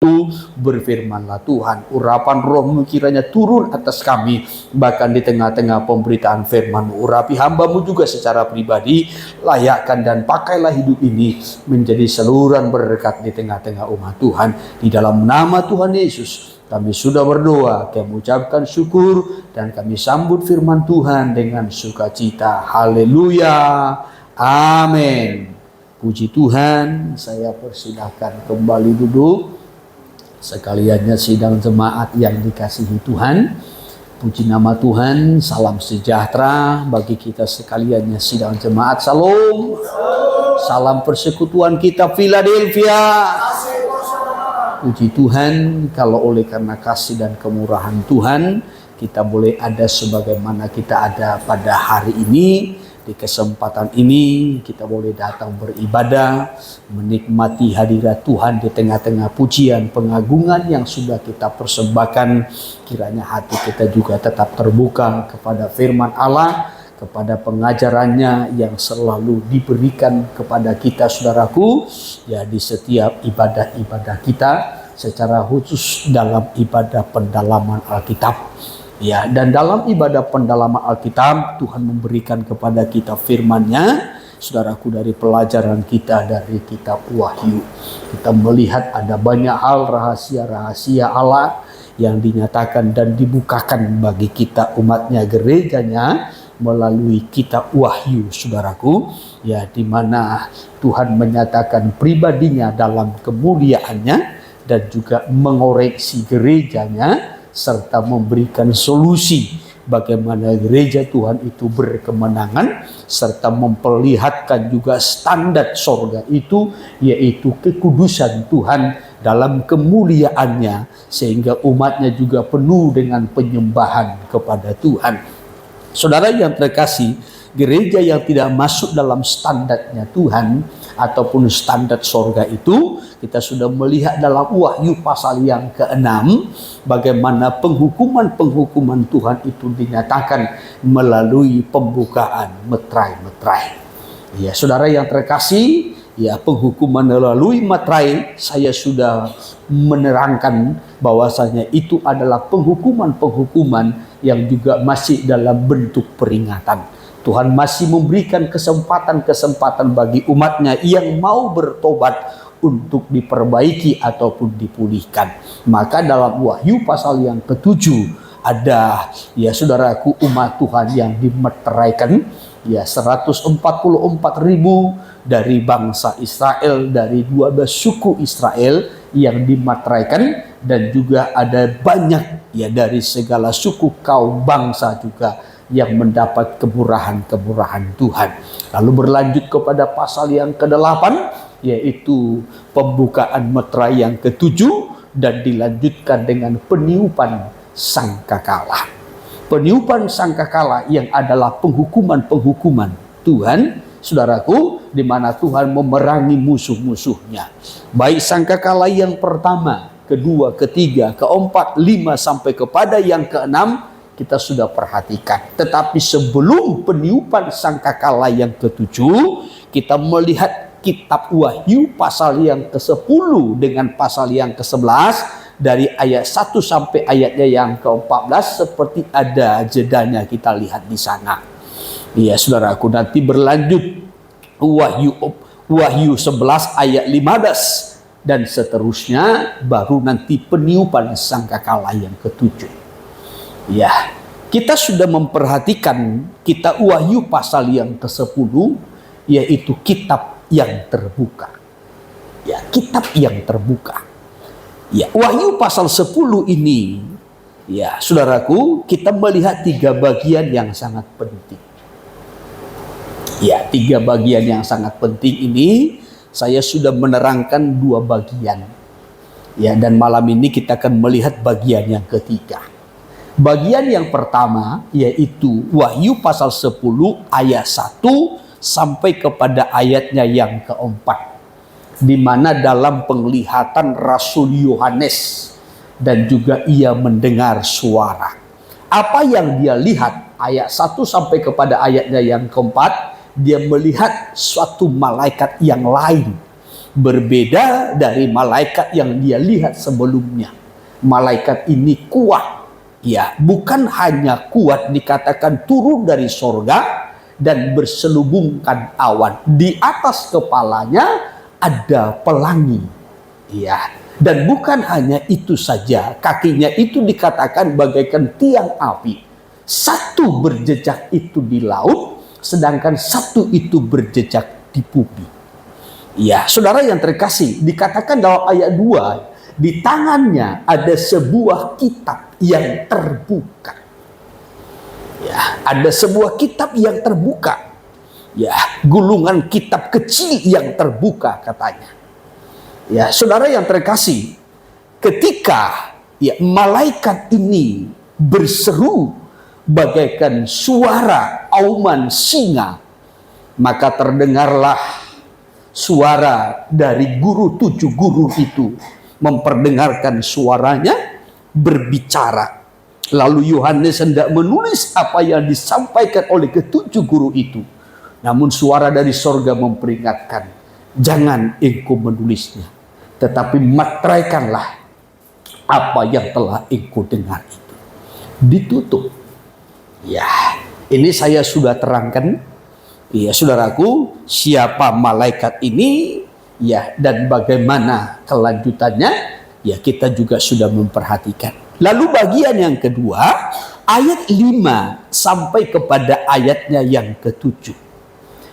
itu berfirmanlah Tuhan, urapan roh-Mu kiranya turun atas kami, bahkan di tengah-tengah pemberitaan firman-Mu. Urapi hamba-Mu juga secara pribadi, layakkan dan pakailah hidup ini menjadi saluran berkat di tengah-tengah umat Tuhan. Di dalam nama Tuhan Yesus kami sudah berdoa, kami mengucapkan syukur, dan kami sambut firman Tuhan dengan sukacita. Haleluya, amin. Puji Tuhan, saya persilahkan kembali duduk. Sekaliannya sidang jemaat yang dikasihi Tuhan. Puji nama Tuhan, salam sejahtera bagi kita sekaliannya sidang jemaat. Salam, salam persekutuan kita Philadelphia. Puji Tuhan, kalau oleh karena kasih dan kemurahan Tuhan, kita boleh ada sebagaimana kita ada pada hari ini. Di kesempatan ini kita boleh datang beribadah, menikmati hadirat Tuhan di tengah-tengah pujian pengagungan yang sudah kita persembahkan. Kiranya hati kita juga tetap terbuka kepada firman Allah, kepada pengajarannya yang selalu diberikan kepada kita, saudaraku, ya, di setiap ibadah-ibadah kita, secara khusus dalam ibadah pendalaman Alkitab. Ya, dan dalam ibadah pendalaman Alkitab, Tuhan memberikan kepada kita firman-Nya, saudaraku, dari pelajaran kita dari kitab Wahyu. Kita melihat ada banyak hal rahasia-rahasia Allah yang dinyatakan dan dibukakan bagi kita umatnya, gerejanya, melalui kitab Wahyu, saudaraku, ya, di mana Tuhan menyatakan pribadinya dalam kemuliaannya dan juga mengoreksi gerejanya, serta memberikan solusi bagaimana gereja Tuhan itu berkemenangan, serta memperlihatkan juga standar sorga itu, yaitu kekudusan Tuhan dalam kemuliaannya, sehingga umatnya juga penuh dengan penyembahan kepada Tuhan. Saudara yang terkasih, gereja yang tidak masuk dalam standarnya Tuhan ataupun standar sorga itu, kita sudah melihat dalam Wahyu pasal yang ke-6 bagaimana penghukuman-penghukuman Tuhan itu dinyatakan melalui pembukaan meterai-meterai. Ya, saudara yang terkasih, ya, penghukuman melalui meterai, saya sudah menerangkan bahwasanya itu adalah penghukuman-penghukuman yang juga masih dalam bentuk peringatan. Tuhan masih memberikan kesempatan-kesempatan bagi umatnya yang mau bertobat untuk diperbaiki ataupun dipulihkan. Maka dalam Wahyu pasal yang ke-7 ada, ya saudaraku, umat Tuhan yang dimeteraikan, ya, 144.000 dari bangsa Israel, dari 12 suku Israel yang dimeteraikan, dan juga ada banyak, ya, dari segala suku kaum bangsa juga yang mendapat kemurahan-kemurahan Tuhan. Lalu berlanjut kepada pasal yang ke-8, yaitu pembukaan meterai yang ke-7, dan dilanjutkan dengan peniupan sangkakala. Peniupan sangkakala yang adalah penghukuman-penghukuman Tuhan, saudaraku, di mana Tuhan memerangi musuh-musuhnya. Baik sangkakala yang pertama, kedua, ketiga, keempat, 5 sampai kepada yang ke-6 kita sudah perhatikan. Tetapi sebelum peniupan sangkakala yang ke-7, kita melihat kitab Wahyu pasal yang ke-10 dengan pasal yang ke-11, dari ayat 1 sampai ayatnya yang ke-14, seperti ada jedanya kita lihat di sana. Iya, saudaraku, nanti berlanjut Wahyu 11 ayat 15 dan seterusnya, baru nanti peniupan sangkakala yang ke-7. Ya, kita sudah memperhatikan kitab Wahyu pasal yang ke-10, yaitu kitab yang terbuka. Ya, kitab yang terbuka. Ya, Wahyu pasal 10 ini, ya, saudaraku, kita melihat 3 bagian yang sangat penting. Ya, 3 bagian yang sangat penting ini, saya sudah menerangkan 2 bagian. Ya, dan malam ini kita akan melihat bagian yang ketiga. Bagian yang pertama yaitu Wahyu pasal 10 ayat 1 sampai kepada ayatnya yang ke-4, di mana dalam penglihatan Rasul Yohanes dan juga ia mendengar suara. Apa yang dia lihat? Ayat 1 sampai kepada ayatnya yang ke-4, dia melihat suatu malaikat yang lain berbeda dari malaikat yang dia lihat sebelumnya. Malaikat ini kuat, ya, bukan hanya kuat dikatakan turun dari sorga dan berselubungkan awan. Di atas kepalanya ada pelangi, ya. Dan bukan hanya itu saja, kakinya itu dikatakan bagaikan tiang api. Satu berjejak itu di laut, sedangkan satu itu berjejak di bumi. Ya, saudara yang terkasih, dikatakan dalam ayat 2, di tangannya ada sebuah kitab yang terbuka. Ya, ada sebuah kitab yang terbuka. Ya, gulungan kitab kecil yang terbuka katanya. Ya, saudara yang terkasih, ketika ya malaikat ini berseru bagaikan suara auman singa, maka terdengarlah suara dari guru 7 guru itu memperdengarkan suaranya berbicara. Lalu Yohanes hendak menulis apa yang disampaikan oleh ketujuh guru itu. Namun suara dari sorga memperingatkan, jangan engkau menulisnya, tetapi materaikanlah apa yang telah engkau dengar itu. Ditutup. Ya, ini saya sudah terangkan. Ya, saudaraku, siapa malaikat ini? Ya, dan bagaimana kelanjutannya, ya kita juga sudah memperhatikan. Lalu bagian yang kedua, ayat 5 sampai kepada ayatnya yang ke-7,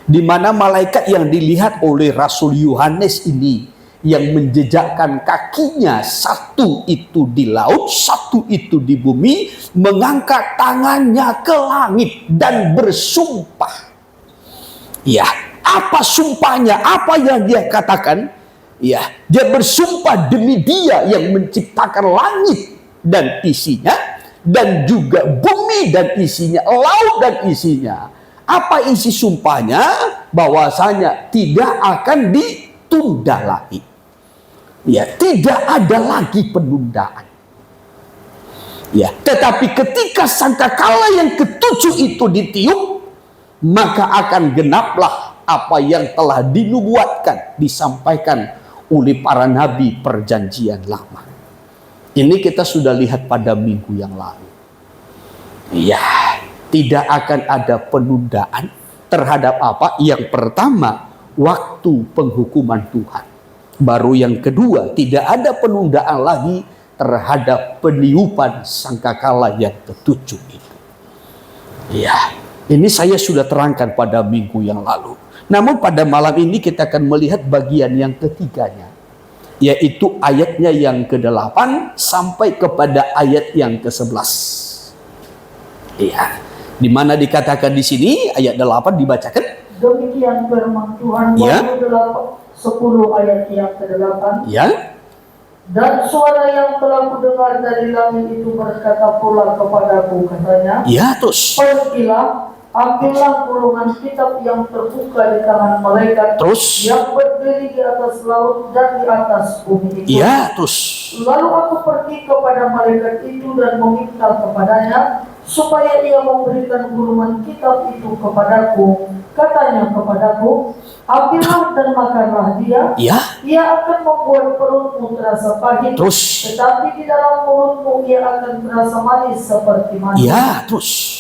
di mana malaikat yang dilihat oleh Rasul Yohanes ini, yang menjejakkan kakinya, satu itu di laut, satu itu di bumi, mengangkat tangannya ke langit dan bersumpah. Ya, apa sumpahnya? Apa yang dia katakan? Ya, dia bersumpah demi Dia yang menciptakan langit dan isinya, dan juga bumi dan isinya, laut dan isinya. Apa isi sumpahnya? Bahwasanya tidak akan ditunda lagi. Ya, tidak ada lagi penundaan. Ya, tetapi ketika sangkakala yang ke-7 itu ditiup, maka akan genaplah apa yang telah dinubuatkan, disampaikan oleh para nabi perjanjian lama. Ini kita sudah lihat pada minggu yang lalu. Ya, tidak akan ada penundaan terhadap apa? Yang pertama, waktu penghukuman Tuhan. Baru yang kedua, tidak ada penundaan lagi terhadap peniupan sangkakala yang ke-7 itu. Ya, ini saya sudah terangkan pada minggu yang lalu. Namun pada malam ini kita akan melihat bagian yang ketiganya, yaitu ayatnya yang ke-8 sampai kepada ayat yang ke-11. Iya, di mana dikatakan di sini ayat 8 dibacakan. Demikian firman Tuhan, Ya. 10 ayat yang ke-8. Ya. Dan suara yang telah kudengar dari langit itu berkata pula kepadaku, katanya, Ya, terus. pergilah, ambillah gulungan kitab yang terbuka di tangan malaikat Terus. yang berdiri di atas laut dan di atas bumi itu. Ya, terus. Lalu aku pergi kepada malaikat itu dan meminta kepadanya supaya ia memberikan gulungan kitab itu kepadaku. Katanya kepadaku, ambillah dan makanlah dia. Ya. Ia akan membuat perutmu terasa pahit, Terus. tetapi di dalam mulutmu ia akan terasa manis seperti madu. Ya, terus.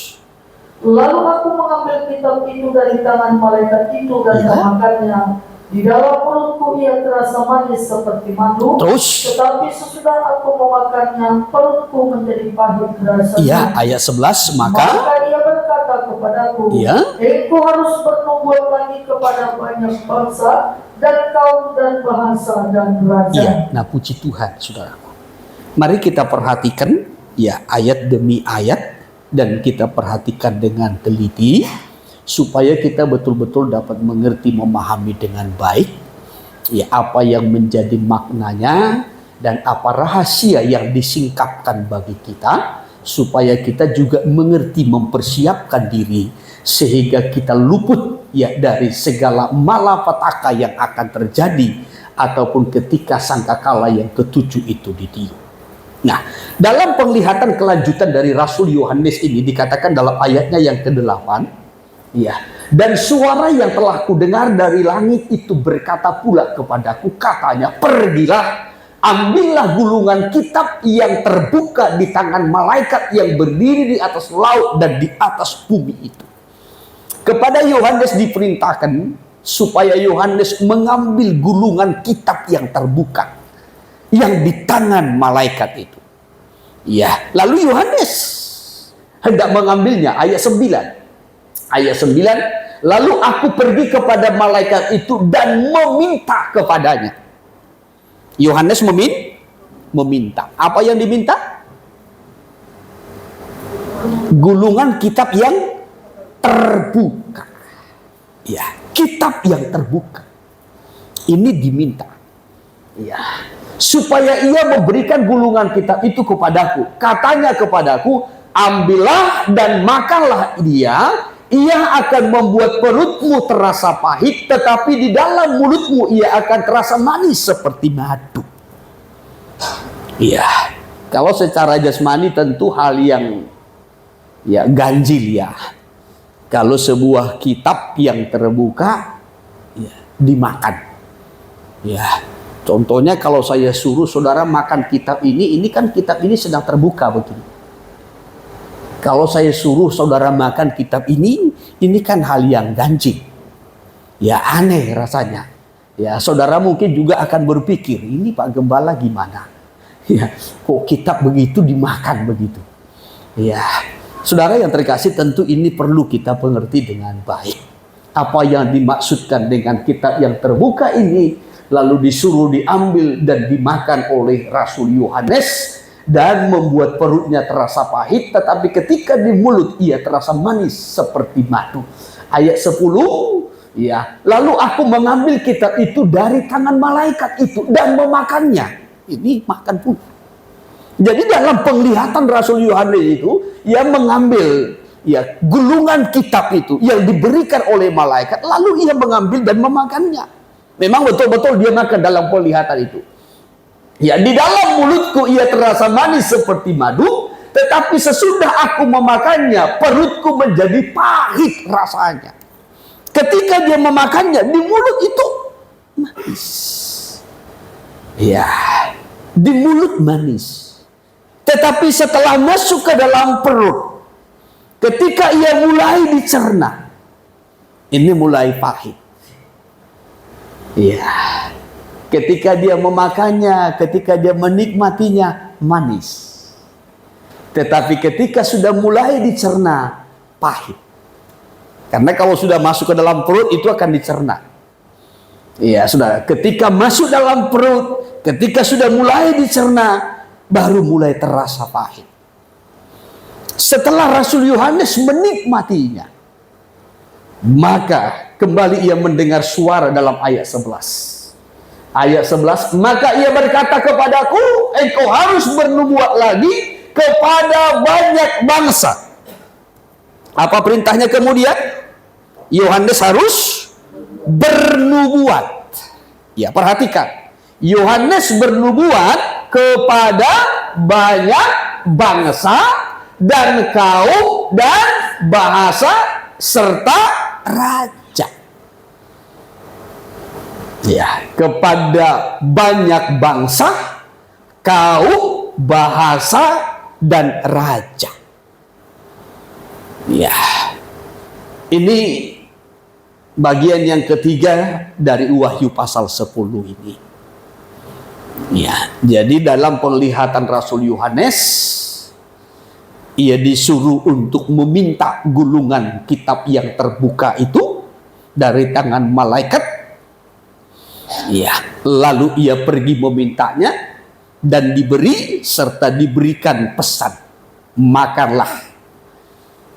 Lalu aku mengambil kitab itu dari tangan malaikat itu dan Ya. memakannya. Di dalam mulutku ia terasa manis seperti madu. Terus. Tetapi sesudah aku memakannya, perutku menjadi pahit rasanya. Ya, ayat 11, maka ia berkata kepadaku, Ya. engkau harus bernubuat lagi kepada banyak bangsa dan kaum dan bahasa dan raja. ya, nah puji Tuhan, saudaraku. Mari kita perhatikan ya ayat demi ayat, dan kita perhatikan dengan teliti supaya kita betul-betul dapat mengerti, memahami dengan baik ya apa yang menjadi maknanya dan apa rahasia yang disingkapkan bagi kita, supaya kita juga mengerti, mempersiapkan diri sehingga kita luput ya dari segala malapetaka yang akan terjadi ataupun ketika sangkakala yang ke-7 itu ditiup. Nah, dalam penglihatan kelanjutan dari Rasul Yohanes ini dikatakan dalam ayatnya yang ke-8, ya, Dan suara yang telah kudengar dari langit itu berkata pula kepadaku, katanya, pergilah, ambillah gulungan kitab yang terbuka di tangan malaikat yang berdiri di atas laut dan di atas bumi itu. Kepada Yohanes diperintahkan supaya Yohanes mengambil gulungan kitab yang terbuka yang di tangan malaikat itu. Ya, lalu Yohanes hendak mengambilnya. Ayat 9. Ayat 9, lalu aku pergi kepada malaikat itu dan meminta kepadanya. Yohanes meminta. Apa yang diminta? Gulungan kitab yang terbuka. Ya, kitab yang terbuka. Ini diminta. Ya, supaya ia memberikan gulungan kitab itu kepadaku. Katanya kepadaku, ambillah dan makanlah dia. Ia akan membuat perutmu terasa pahit, tetapi di dalam mulutmu ia akan terasa manis seperti madu. Iya, kalau secara jasmani tentu hal yang ganjil ya. Kalau sebuah kitab yang terbuka ya, dimakan. Ya, contohnya kalau saya suruh saudara makan kitab ini kan kitab ini sedang terbuka begini. Kalau saya suruh saudara makan kitab ini kan hal yang ganjil. Ya aneh rasanya. Ya saudara mungkin juga akan berpikir, ini Pak Gembala gimana? Ya, kok kitab begitu dimakan begitu? Ya, saudara yang terkasih, tentu ini perlu kita mengerti dengan baik. Apa yang dimaksudkan dengan kitab yang terbuka ini, lalu disuruh diambil dan dimakan oleh Rasul Yohanes, dan membuat perutnya terasa pahit, tetapi ketika di mulut ia terasa manis seperti madu. Ayat 10, ya, lalu aku mengambil kitab itu dari tangan malaikat itu dan memakannya. Ini makan pun. Jadi dalam penglihatan Rasul Yohanes itu, ia mengambil ya gulungan kitab itu yang diberikan oleh malaikat, lalu ia mengambil dan memakannya. Memang betul-betul dia makan dalam penglihatan itu. Ya, di dalam mulutku ia terasa manis seperti madu, tetapi sesudah aku memakannya, perutku menjadi pahit rasanya. Ketika dia memakannya, di mulut itu manis. Ya, di mulut manis. Tetapi setelah masuk ke dalam perut, ketika ia mulai dicerna, ini mulai pahit. Ya. Ketika dia memakannya, ketika dia menikmatinya, manis. Tetapi ketika sudah mulai dicerna, pahit. Karena kalau sudah masuk ke dalam perut, itu akan dicerna. Iya, saudara. Ketika masuk dalam perut, ketika sudah mulai dicerna, baru mulai terasa pahit. Setelah Rasul Yohanes menikmatinya, maka kembali ia mendengar suara dalam ayat 11. Ayat 11, maka ia berkata kepadaku, engkau harus bernubuat lagi kepada banyak bangsa. Apa perintahnya kemudian? Yohanes harus bernubuat. Ya, perhatikan. Yohanes bernubuat kepada banyak bangsa dan kaum dan bahasa serta raja. Ya, kepada banyak bangsa, kaum, bahasa, dan raja. Ya, ini bagian yang ketiga dari Wahyu pasal 10 ini. Ya, jadi dalam penglihatan Rasul Yohanes, ia disuruh untuk meminta gulungan kitab yang terbuka itu dari tangan malaikat. Ya, lalu ia pergi memintanya dan diberi serta diberikan pesan, makanlah.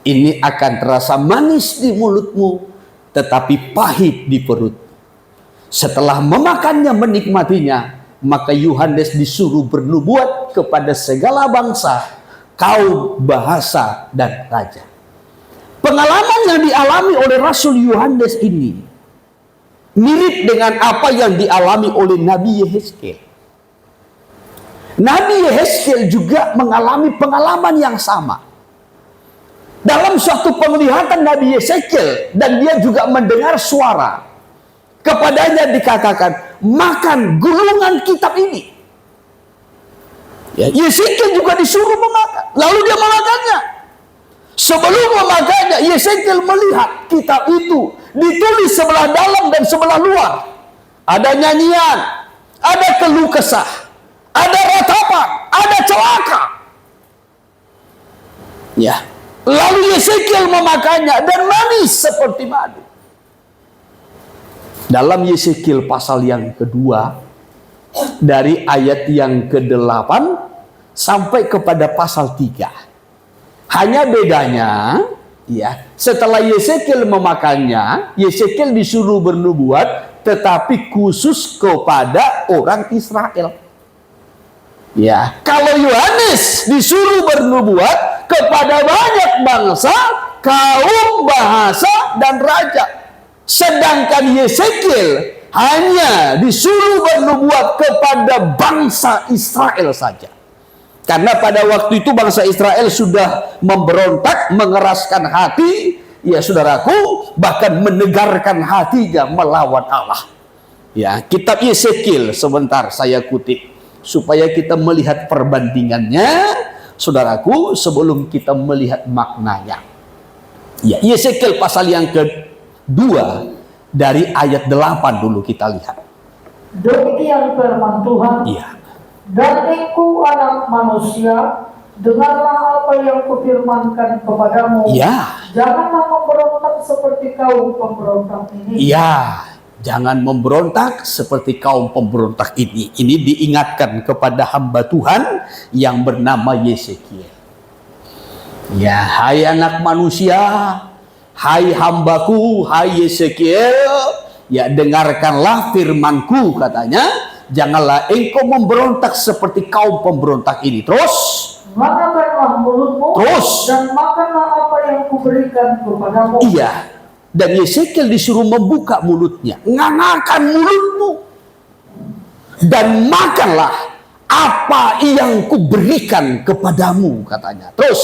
Ini akan terasa manis di mulutmu, tetapi pahit di perut. Setelah memakannya, menikmatinya, maka Yohanes disuruh bernubuat kepada segala bangsa, kaum, bahasa, dan raja. Pengalaman yang dialami oleh Rasul Yohanes ini mirip dengan apa yang dialami oleh Nabi Yehezkiel. Nabi Yehezkiel juga mengalami pengalaman yang sama. dalam suatu penglihatan Nabi Yesekiel, dan dia juga mendengar suara. Kepadanya dikatakan, makan gulungan kitab ini. Ya, Yesekiel juga disuruh memakan. Lalu dia memakannya. Sebelum memakannya, Yesekiel melihat kitab itu ditulis sebelah dalam dan sebelah luar. Ada nyanyian, ada keluh kesah, ada ratapan, ada celaka. Ya. Lalu Yesekiel memakannya dan manis seperti madu. Dalam Yesekiel pasal yang kedua, dari ayat yang ke-8 sampai kepada pasal 3. Hanya bedanya, ya, setelah Yesekiel memakannya, Yesekiel disuruh bernubuat, tetapi khusus kepada orang Israel. Ya, kalau Yohanes disuruh bernubuat kepada banyak bangsa, kaum, bahasa, dan raja. Sedangkan Yesekiel hanya disuruh bernubuat kepada bangsa Israel saja. Karena pada waktu itu bangsa Israel sudah memberontak, mengeraskan hati, ya saudaraku, bahkan menegarkan hatinya melawan Allah. Ya, kitab Yesekiel sebentar saya kutip supaya kita melihat perbandingannya, saudaraku, sebelum kita melihat maknanya. Ya, Yesekiel pasal yang kedua dari ayat 8 dulu kita lihat. Demikian firman Tuhan. Iya. Dan engkau anak manusia, dengarlah apa yang kufirmankan kepadamu. Iya. Janganlah memberontak seperti kaum pemberontak ini. Iya. Jangan memberontak seperti kaum pemberontak ini. Ini diingatkan kepada hamba Tuhan yang bernama Yesekiel. Ya, hai anak manusia, hai hambaku, hai Yesekiel, ya dengarkanlah firmanku, katanya. Janganlah engkau memberontak seperti kaum pemberontak ini. Terus, makakanlah mulutmu, terus, dan makanlah apa yang kuberikan kepadamu. iya. Dan Yesekiel disuruh membuka mulutnya, nganakan mulutmu, dan makanlah apa yang kuberikan kepadamu, katanya. Terus,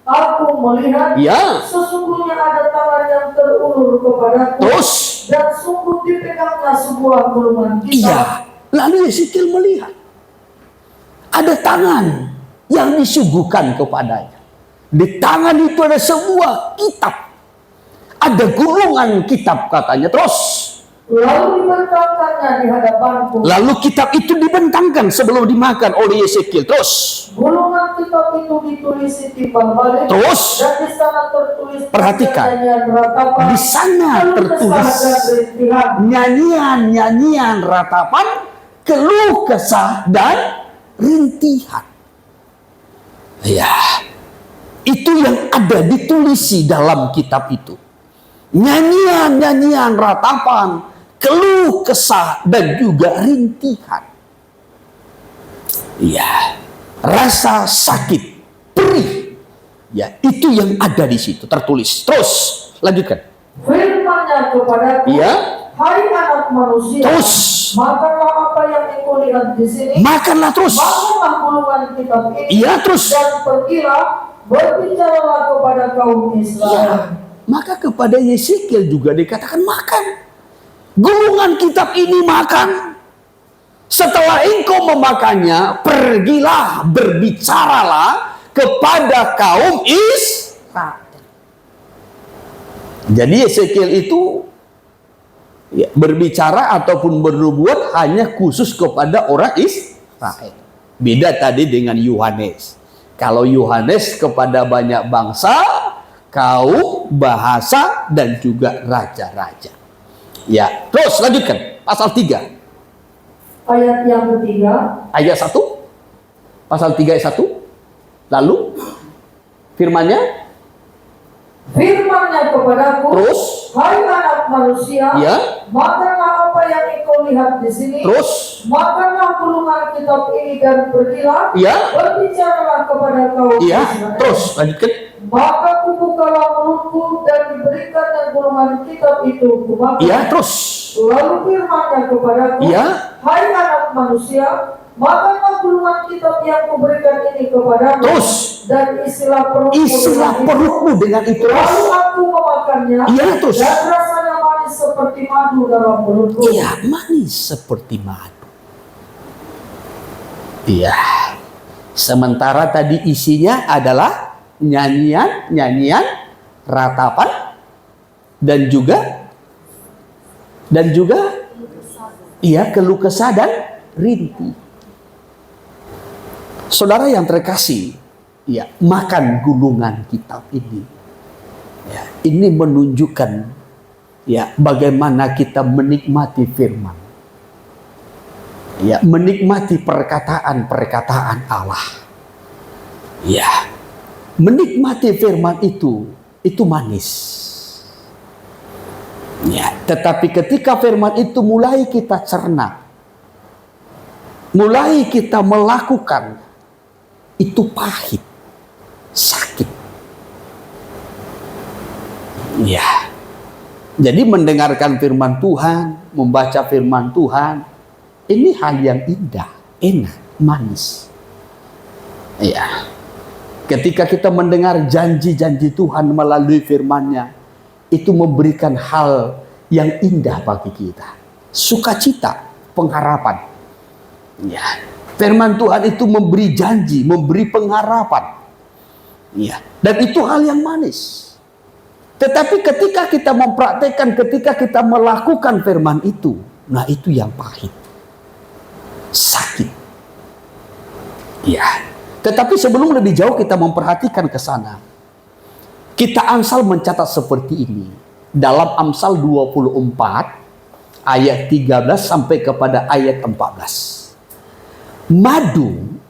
aku melihat, ya, sesungguhnya ada tangan yang terulur kepadaku. terus, dan sungguh dipegangnya sebuah gulungan kitab. iya. Lalu Yesekiel melihat ada tangan yang disuguhkan kepadanya. Di tangan itu ada sebuah kitab, ada gulungan kitab, katanya. Terus, lalu dibentangkannya di hadapanku. lalu kitab itu dibentangkan sebelum dimakan oleh Yesekiel. Terus, gulungan kitab itu ditulis timbal balik. Terus, dan di sana tertulis, perhatikan, di sana tertulis nyanyian ratapan, keluh kesah, dan rintihan. Ya, itu yang ada ditulis dalam kitab itu. Nyanyian ratapan, keluh kesah, dan juga rintihan. Ya, rasa sakit, perih. Ya, itu yang ada di situ tertulis. Terus, lanjutkan. Firman-Nya kepadaku, ya, hai anak manusia, terus, makanlah apa yang engkau lihat di sini. Makanlah terus. Makanlah gulungan kitab ini. Iya, terus. Dan pergilah, berbicaralah kepada kaum Israel. Ya, maka kepada Yesekiel juga dikatakan makan. Gulungan kitab ini makan. Setelah engkau memakannya, pergilah, berbicaralah kepada kaum Israel. Jadi Yesekiel itu ya, berbicara ataupun bernubuat hanya khusus kepada orang Israel. Beda tadi dengan Yohanes. Kalau Yohanes kepada banyak bangsa, kaum, bahasa, dan juga raja-raja. Ya, terus lanjutkan pasal 3. Ayat yang ketiga. Ayat 1. Pasal 3 ayat 1. Lalu firman-Nya, Firman-Nya kepadaku, terus, hai anak manusia, ya, makanlah apa yang engkau lihat di sini. terus, makanlah gulungan kitab ini dan pergilah, ya, berbicaralah kepada kaum ya, Israel. terus lanjutkan. Maka kubukalah mulutku dan diberikannya gulungan kitab itu kumakan. Ya, terus, Lalu firman-Nya kepadaku, ya, hai anak manusia, makanlah gulungan kitab yang kuberikan ini kepadamu. terus, dan isilah perutmu dengan itu. Lalu aku memakannya. Iya, terus. Dan rasanya manis seperti madu dalam mulutku. Iya, manis seperti madu. Iya. Sementara tadi isinya adalah nyanyian, ratapan, dan juga iya, keluh kesah dan rintih. Saudara yang terkasih, ya, makan gulungan kitab ini, ya, ini menunjukkan, ya, bagaimana kita menikmati firman, ya, menikmati perkataan-perkataan Allah, ya, menikmati firman itu manis, ya. Tetapi ketika firman itu mulai kita cerna, mulai kita melakukan, itu pahit, sakit. Ya. Jadi mendengarkan firman Tuhan, membaca firman Tuhan, ini hal yang indah, enak, manis. Ya. Ketika kita mendengar janji-janji Tuhan melalui firman-Nya, itu memberikan hal yang indah bagi kita. Sukacita, pengharapan. Ya. Firman Tuhan itu memberi janji, memberi pengharapan. Ya, dan itu hal yang manis. Tetapi ketika kita mempraktekkan, ketika kita melakukan firman itu, nah itu yang pahit. Sakit. Ya. Tetapi sebelum lebih jauh kita memperhatikan ke sana, kita Amsal mencatat seperti ini. Dalam Amsal 24 ayat 13 sampai kepada ayat 14. Madu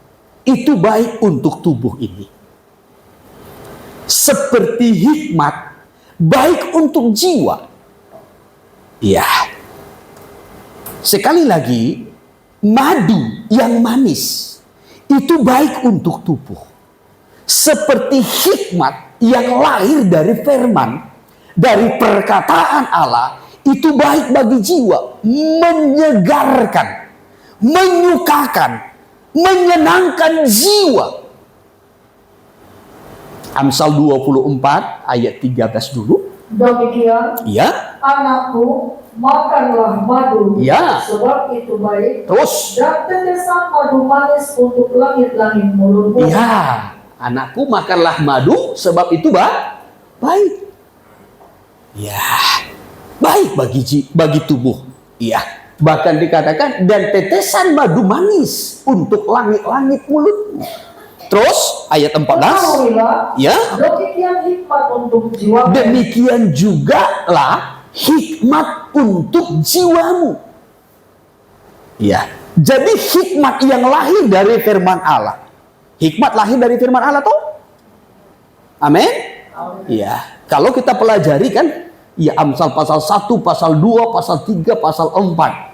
itu baik untuk tubuh ini, seperti hikmat baik untuk jiwa. Ya, sekali lagi, madu yang manis itu baik untuk tubuh, seperti hikmat yang lahir dari firman, dari perkataan Allah, itu baik bagi jiwa, menyegarkan, menyukakan, menyenangkan jiwa. Amsal 24 ayat 13 dulu. Demikian, Ya. anakku, makanlah madu, Ya. sebab itu baik. Terus. Dan tetesan madu manis untuk langit-langit mulutmu. Ya, anakku, makanlah madu sebab itu baik. Ya, baik bagi tubuh. Ya. Bahkan dikatakan, dan tetesan madu manis untuk langit-langit mulutmu. Terus ayat 14. Ketahuilah, Ya. demikian hikmat untuk jiwamu. Demikian juga lah hikmat untuk jiwamu. Ya. Jadi hikmat yang lahir dari firman Allah. Hikmat lahir dari firman Allah toh? Amin. Ya. Kalau kita pelajari kan, ya, Amsal pasal 1, pasal 2, pasal 3, pasal 4.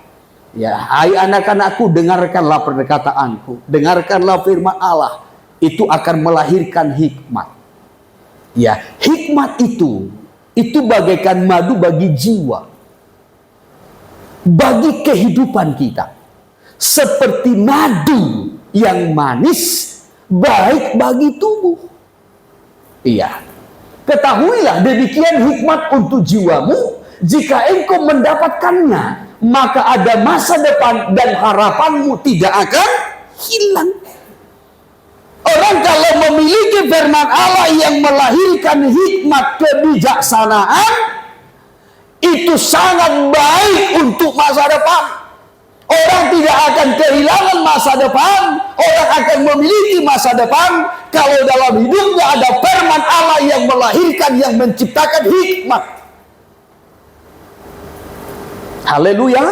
Ya, hai anak-anakku, dengarkanlah perkataanku, dengarkanlah firman Allah. Itu akan melahirkan hikmat. Ya, hikmat itu bagaikan madu bagi jiwa, bagi kehidupan kita. Seperti madu yang manis, baik bagi tubuh. Iya. Ketahuilah, demikian hikmat untuk jiwamu. Jika engkau mendapatkannya, maka ada masa depan dan harapanmu tidak akan hilang. Orang kalau memiliki firman Allah yang melahirkan hikmat kebijaksanaan, itu sangat baik untuk masa depan. Orang tidak akan kehilangan masa depan. Orang akan memiliki masa depan kalau dalam hidupnya ada firman Allah yang melahirkan, yang menciptakan hikmat. Haleluya.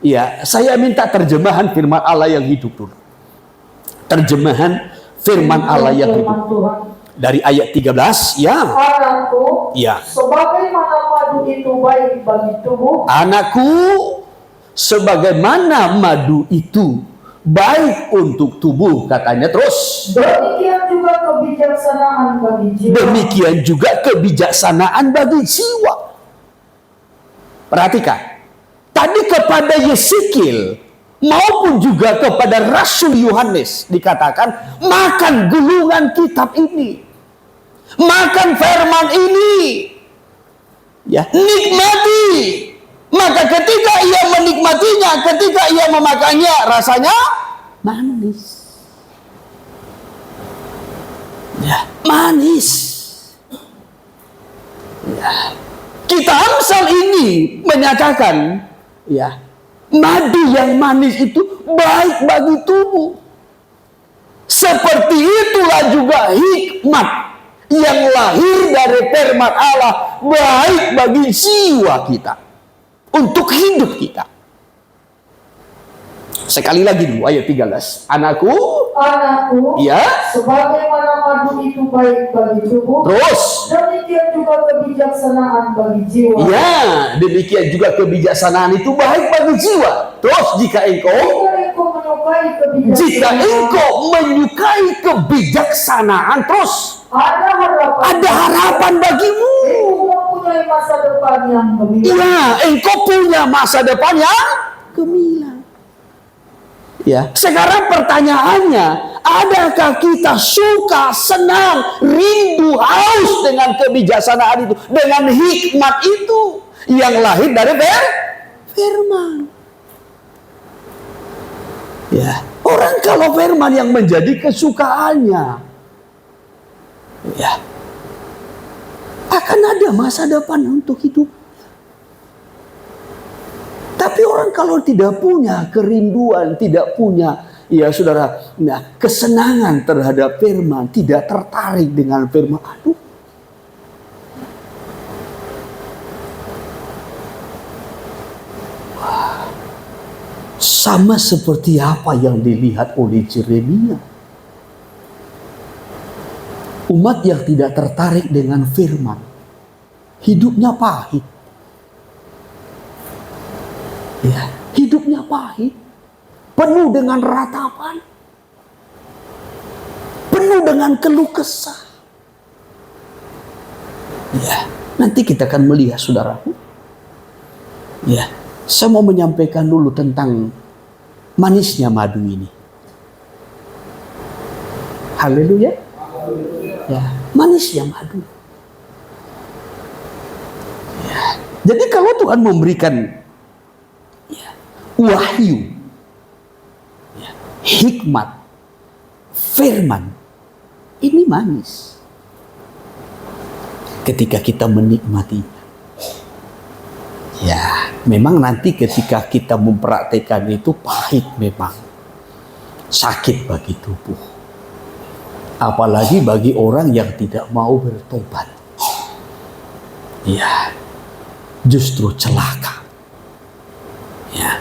Ya, saya minta terjemahan firman Allah yang hidup dulu. Terjemahan firman Allah yang hidup. Dari ayat 13, ya. Anakku, Ya. sebagaimana madu itu baik bagi tubuh. Anakku, sebagaimana madu itu baik untuk tubuh, katanya terus. Demikian juga kebijaksanaan bagi jiwa. Demikian juga kebijaksanaan bagi jiwa. Perhatikan. Tadi kepada Yeskiel, maupun juga kepada Rasul Yohanes dikatakan, makan gulungan kitab ini, makan firman ini, ya, nikmati. Maka ketika ia menikmatinya, ketika ia memakannya, rasanya manis. Ya, manis. Ya. Kita Amsal ini menyatakan, ya, madu yang manis itu baik bagi tubuh. Seperti itulah juga hikmat yang lahir dari firman Allah baik bagi jiwa kita, untuk hidup kita. Sekali lagi dulu ayat 13. Anakku, ya, sebagaimana madu itu baik bagi tubuh, terus, demikian juga kebijaksanaan bagi jiwa. ya, demikian juga kebijaksanaan itu baik bagi jiwa. Terus, jika engkau menyukai kebijaksanaan, terus ada harapan bagimu. Engkau mempunyai masa depan yang gemilang. Ya, engkau punya masa depan yang gemilang. Ya, sekarang pertanyaannya, adakah kita suka, senang, rindu, haus dengan kebijaksanaan itu, dengan hikmat itu yang lahir dari firman? Ya, orang kalau firman yang menjadi kesukaannya, ya, akan ada masa depan untuk hidup. Tapi orang kalau tidak punya kerinduan, tidak punya, ya saudara, nah, kesenangan terhadap firman, tidak tertarik dengan firman, aduh. Sama seperti apa yang dilihat oleh Yeremia. Umat yang tidak tertarik dengan firman, hidupnya pahit. Ya, hidupnya pahit, penuh dengan ratapan, penuh dengan keluh kesah. Ya, nanti kita akan melihat, saudaraku. Ya, saya mau menyampaikan dulu tentang manisnya madu ini. Haleluya. Ya, manisnya madu. Ya, jadi kalau Tuhan memberikan, ya, wahyu, ya, hikmat, firman, ini manis ketika kita menikmatinya. Ya, memang nanti ketika kita mempraktekkan itu pahit, memang sakit bagi tubuh, apalagi bagi orang yang tidak mau bertobat. Ya, justru celaka. Ya.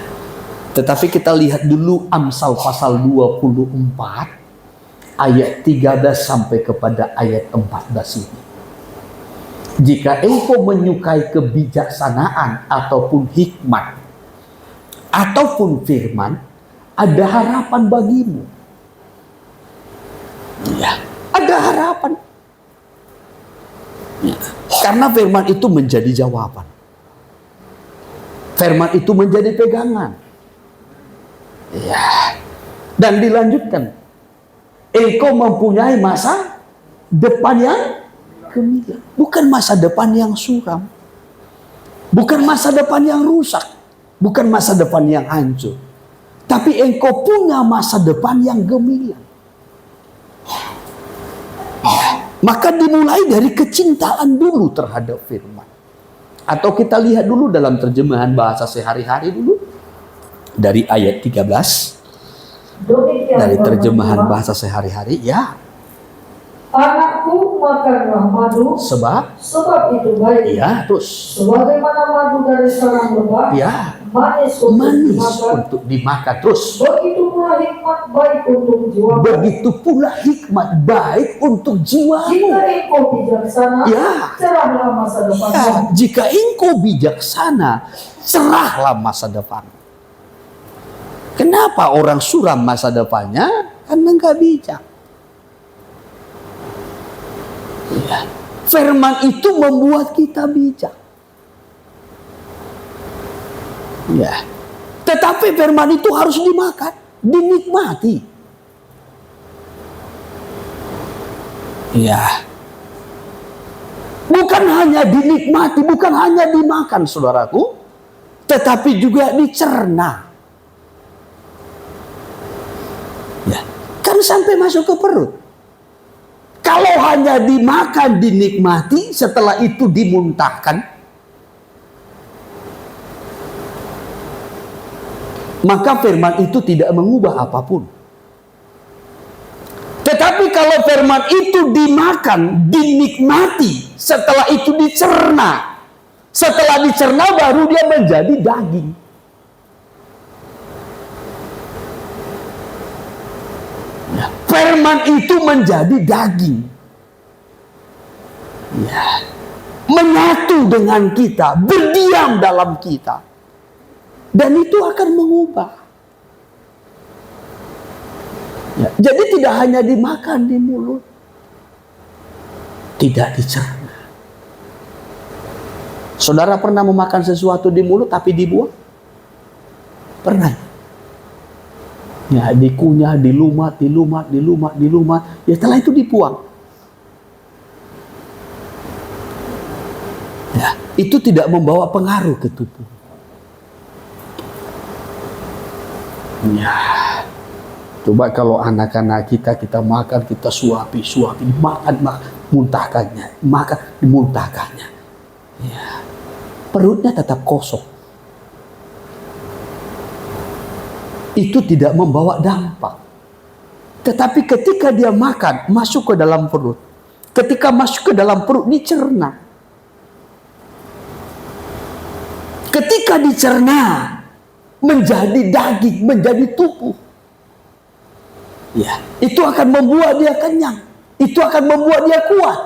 Tetapi kita lihat dulu Amsal pasal 24 ayat 13 sampai kepada ayat 14 ini. Jika engkau menyukai kebijaksanaan ataupun hikmat ataupun firman, ada harapan bagimu. Ya, ada harapan. Ya, karena firman itu menjadi jawaban. Firman itu menjadi pegangan. Ya. Dan dilanjutkan, engkau mempunyai masa depan yang gemilang. Bukan masa depan yang suram, bukan masa depan yang rusak, bukan masa depan yang hancur, tapi engkau punya masa depan yang gemilang. Ya. Maka dimulai dari kecintaan dulu terhadap firman. Atau kita lihat dulu dalam terjemahan bahasa sehari-hari dulu, dari ayat 13, dari terjemahan bahasa sehari-hari, ya. Anakku, makanlah madu, sebab itu baik. Ya, terus. Sebagaimana madu dari sarang lebah, Ya, manis untuk dimakan. Terus. Begitu pula hikmat baik untuk jiwa. Begitu pula hikmat baik untuk jiwamu. Jika engkau bijaksana, ya, cerahlah masa depan. Ya, jika engkau bijaksana, cerahlah masa depan. Kenapa orang suram masa depannya? Karena nggak bijak. Ya. Firman itu membuat kita bijak. Ya. Tetapi firman itu harus dimakan, dinikmati. Ya. Bukan hanya dinikmati, bukan hanya dimakan, saudaraku, tetapi juga dicerna. Ya, kan sampai masuk ke perut. Kalau hanya dimakan, dinikmati, setelah itu dimuntahkan, maka firman itu tidak mengubah apapun. Tetapi kalau firman itu dimakan, dinikmati, setelah itu dicerna. Setelah dicerna baru dia menjadi daging. Firman itu menjadi daging. Ya. Menyatu dengan kita, berdiam dalam kita. Dan itu akan mengubah. Ya. Jadi tidak hanya dimakan di mulut, tidak dicerna. Saudara pernah memakan sesuatu di mulut tapi dibuang? Pernah. Ya, dikunyah, dilumat. Ya, setelah itu dibuang. Ya, itu tidak membawa pengaruh ke tubuh. Ya, coba kalau anak-anak kita makan, kita suapi, makan, muntahkannya, makan, dimuntahkannya. Ya, perutnya tetap kosong. Itu tidak membawa dampak. Tetapi ketika dia makan, masuk ke dalam perut. Ketika masuk ke dalam perut, dicerna. Ketika dicerna, menjadi daging, menjadi tubuh. Ya, itu akan membuat dia kenyang. Itu akan membuat dia kuat.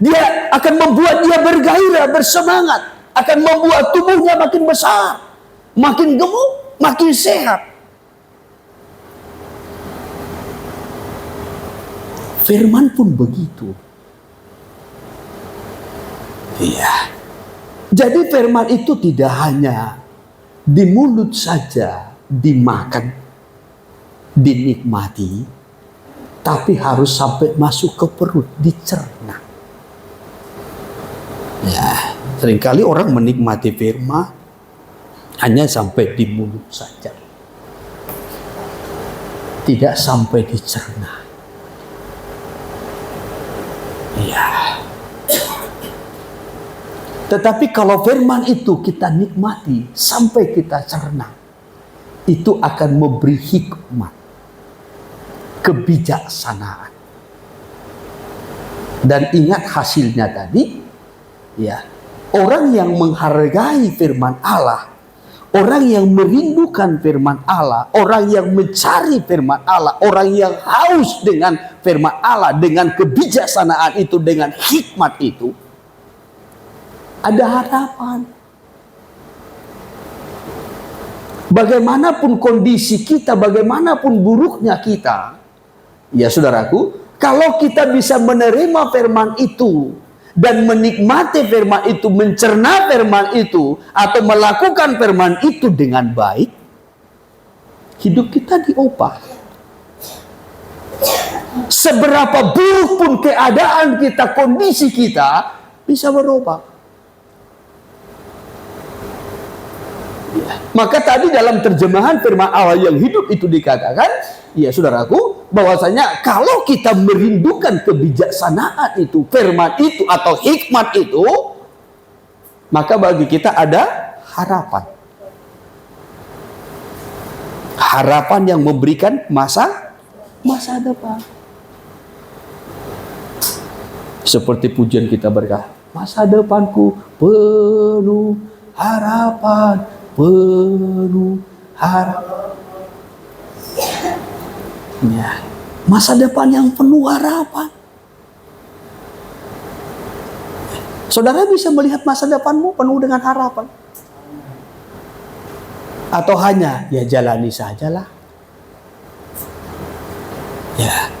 Dia akan membuat dia bergairah, bersemangat. Akan membuat tubuhnya makin besar, makin gemuk, makin sehat. Firman pun begitu. Iya. Jadi firman itu tidak hanya di mulut saja dimakan, dinikmati, tapi harus sampai masuk ke perut, dicerna. Ya, seringkali orang menikmati firman hanya sampai di mulut saja. Tidak sampai dicerna. Ya. Tetapi kalau firman itu kita nikmati sampai kita cerna, itu akan memberi hikmat, kebijaksanaan. Dan ingat hasilnya tadi, ya, orang yang menghargai firman Allah, orang yang merindukan firman Allah, orang yang mencari firman Allah, orang yang haus dengan firman Allah, dengan kebijaksanaan itu, dengan hikmat itu, ada harapan. Bagaimanapun kondisi kita, bagaimanapun buruknya kita, ya saudaraku, kalau kita bisa menerima firman itu, dan menikmati firman itu, mencerna firman itu, atau melakukan firman itu dengan baik, hidup kita diubah. Seberapa buruk pun keadaan kita, kondisi kita, bisa berubah. Maka tadi dalam terjemahan firman Allah yang hidup itu dikatakan, ya saudaraku, bahwasanya kalau kita merindukan kebijaksanaan itu, firman itu atau hikmat itu, maka bagi kita ada harapan. Harapan yang memberikan masa depan. Seperti pujian kita berkata, masa depanku penuh harapan, penuh harapan. Ya, masa depan yang penuh harapan. Saudara bisa melihat masa depanmu penuh dengan harapan? Atau hanya, ya jalani sajalah. Ya,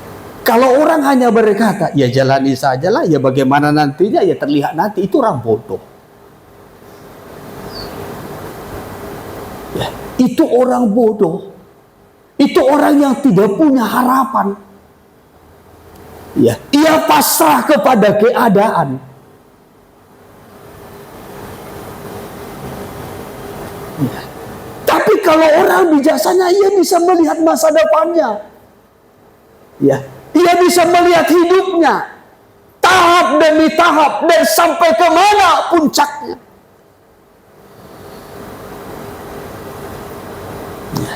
kalau orang hanya berkata, ya jalani sajalah, ya bagaimana nantinya, ya terlihat nanti, itu orang bodoh. Ya, itu orang bodoh. Itu orang yang tidak punya harapan. Ya, ia pasrah kepada keadaan. Ya. Tapi kalau orang bijaksana, ia bisa melihat masa depannya. Ya, ia bisa melihat hidupnya tahap demi tahap dan sampai kemana puncaknya. Ya.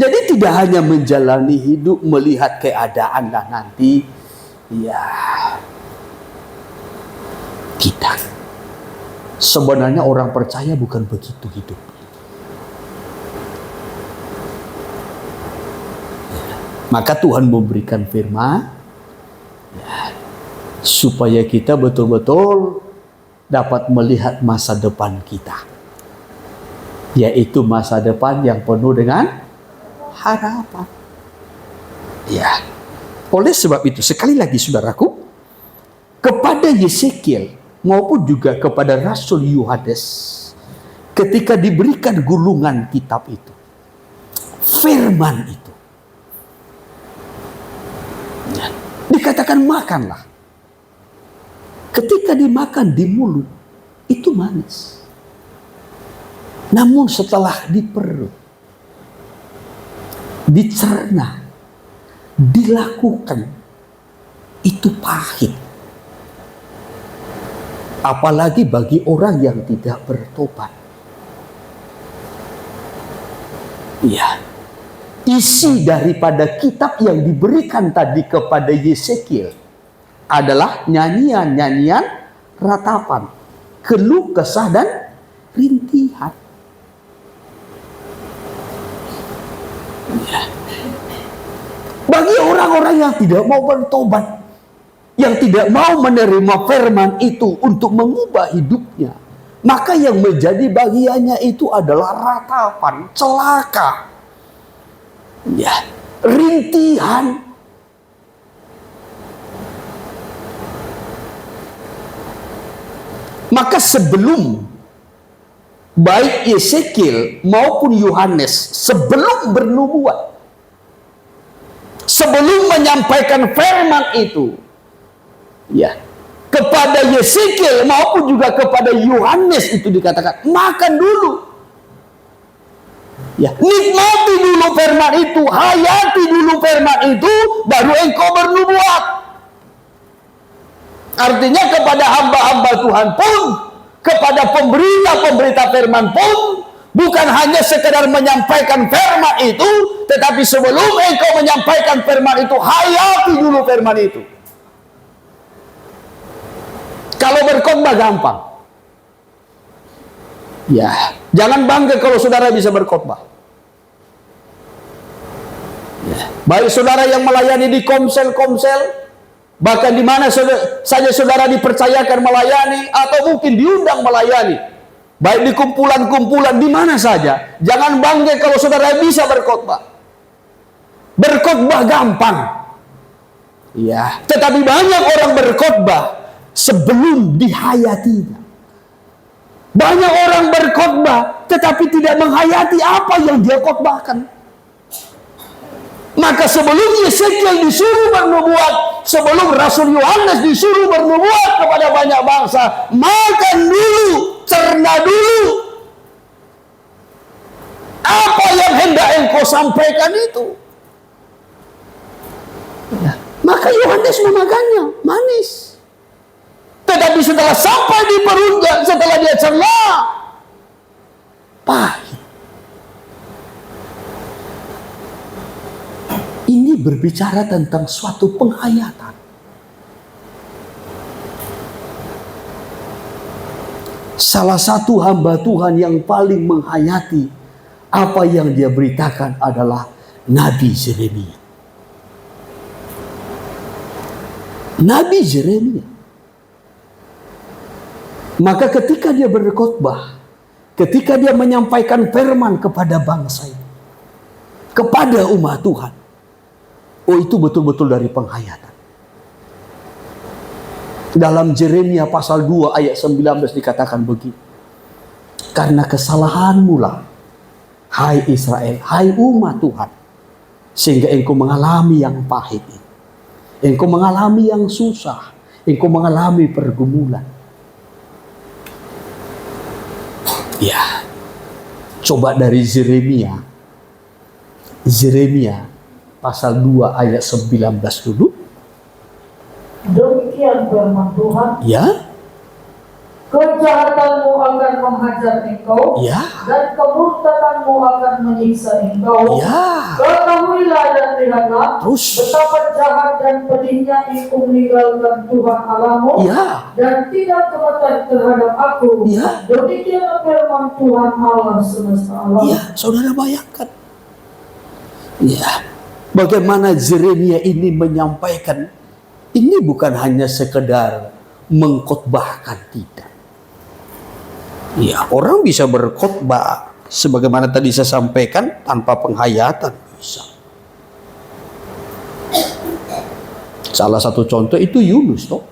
Jadi tidak hanya menjalani hidup melihat keadaan lah nanti. Ya, kita sebenarnya orang percaya bukan begitu hidup. Maka Tuhan memberikan firman ya, supaya kita betul-betul dapat melihat masa depan kita, yaitu masa depan yang penuh dengan harapan. Ya. Oleh sebab itu, sekali lagi saudaraku, kepada Yesekiel maupun juga kepada Rasul Yohanes, ketika diberikan gulungan kitab itu, firman itu, ya, dikatakan makanlah. Ketika dimakan di mulut, itu manis. Namun setelah di perut, dicerna, dilakukan, itu pahit. Apalagi bagi orang yang tidak bertobat. Ya, isi daripada kitab yang diberikan tadi kepada Yesekiel adalah nyanyian-nyanyian ratapan, keluh kesah dan rintihan. Ya. Bagi orang-orang yang tidak mau bertobat, yang tidak mau menerima firman itu untuk mengubah hidupnya, maka yang menjadi bagiannya itu adalah ratapan, celaka, ya, rintihan. Maka sebelum baik Yesekiel maupun Yohanes sebelum bernubuat, sebelum menyampaikan firman itu, ya, kepada Yesekiel maupun juga kepada Yohanes itu dikatakan makan dulu, ya, nikmati dulu firman itu, hayati dulu firman itu, baru engkau bernubuat. Artinya kepada hamba-hamba Tuhan pun, kepada pemberita-pemberita firman pun, bukan hanya sekedar menyampaikan firman itu, tetapi sebelum engkau menyampaikan firman itu, hayati dulu firman itu. Kalau berkhotbah gampang. Ya, jangan bangga kalau saudara bisa berkhotbah. Ya. Baik saudara yang melayani di komsel-komsel, bahkan di mana saja saudara dipercayakan melayani, atau mungkin diundang melayani, baik di kumpulan-kumpulan di mana saja, jangan bangga kalau saudara bisa berkhotbah. Berkhotbah gampang. Ya, tetapi banyak orang berkhotbah sebelum dihayatinya. Banyak orang berkhotbah tetapi tidak menghayati apa yang dia khotbahkan. Maka sebelum Yesekiel disuruh bernubuat, sebelum Rasul Yohanes disuruh bernubuat kepada banyak bangsa, makan dulu, cerna dulu apa yang hendak engkau sampaikan itu. Ya. Maka Yohanes memakannya manis. Tetapi setelah sampai di perutnya, setelah dia cerna, pahit. Ini berbicara tentang suatu penghayatan. Salah satu hamba Tuhan yang paling menghayati apa yang dia beritakan adalah Nabi Yeremia. Nabi Yeremia. Maka ketika dia berkhotbah, ketika dia menyampaikan firman kepada bangsa ini, kepada umat Tuhan, oh itu betul-betul dari penghayatan. Dalam Yeremia pasal 2 ayat 19 dikatakan begini, karena kesalahanmu lah hai Israel, hai umat Tuhan, sehingga engkau mengalami yang pahit ini. Engkau mengalami yang susah, engkau mengalami pergumulan. Ya, coba dari Yeremia pasal 2 ayat 19 dulu. Demikian firman Tuhan, Ya, kejahatanmu akan menghajar engkau, ya, dan kemurtadanmu akan menyiksa engkau. ya. Ketahuilah dan lihatlah Terus, betapa jahat dan pedihnya engkau meninggalkan Tuhan Allahmu, ya, dan tidak taat terhadap aku. Ya. Demikian firman Tuhan Allah semesta alam. ya, saudara bayangkan. Ya, bagaimana Yeremia ini menyampaikan, ini bukan hanya sekedar mengkhotbahkan, tidak. Ya, orang bisa berkhotbah sebagaimana tadi saya sampaikan tanpa penghayatan bisa. Salah satu contoh itu Yunus, toh.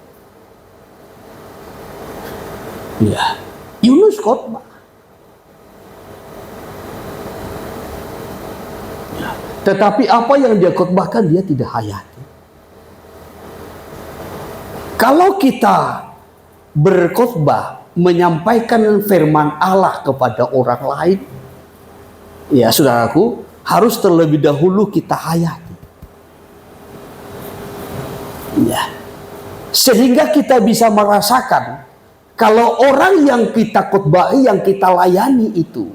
Ya, Yunus khotbah. Ya, tetapi apa yang dia khotbahkan dia tidak hayati. Kalau kita berkhotbah menyampaikan firman Allah kepada orang lain, ya saudaraku, harus terlebih dahulu kita hayati. Ya. Sehingga kita bisa merasakan kalau orang yang kita khotbahi, yang kita layani itu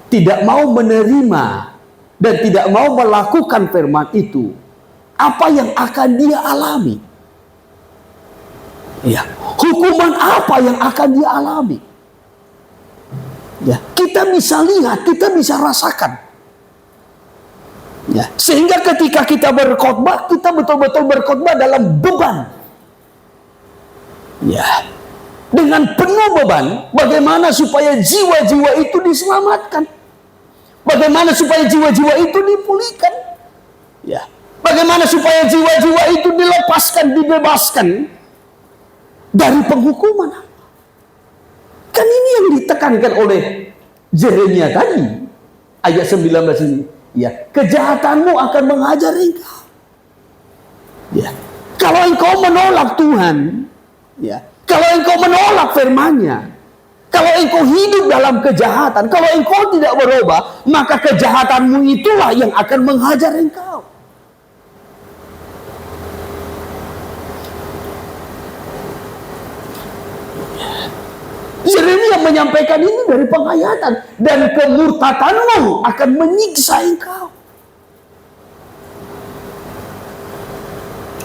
tidak mau menerima dan tidak mau melakukan firman itu, apa yang akan dia alami? Ya, hukuman apa yang akan dia alami? Ya, kita bisa lihat, kita bisa rasakan. Ya, sehingga ketika kita berkhotbah, kita betul-betul berkhotbah dalam beban. Ya, dengan penuh beban, bagaimana supaya jiwa-jiwa itu diselamatkan? Bagaimana supaya jiwa-jiwa itu dipulihkan? Ya, bagaimana supaya jiwa-jiwa itu dilepaskan, dibebaskan dari penghukuman? Kan ini yang ditekankan oleh Yeremia tadi, ayat 19 ini. Ya, kejahatanmu akan menghajar engkau. Ya, kalau engkau menolak Tuhan, ya, kalau engkau menolak firman-Nya, kalau engkau hidup dalam kejahatan, kalau engkau tidak berubah, maka kejahatanmu itulah yang akan menghajar engkau. Yeremia menyampaikan ini dari penghayatan, dan kemurtadanmu akan menyiksa engkau.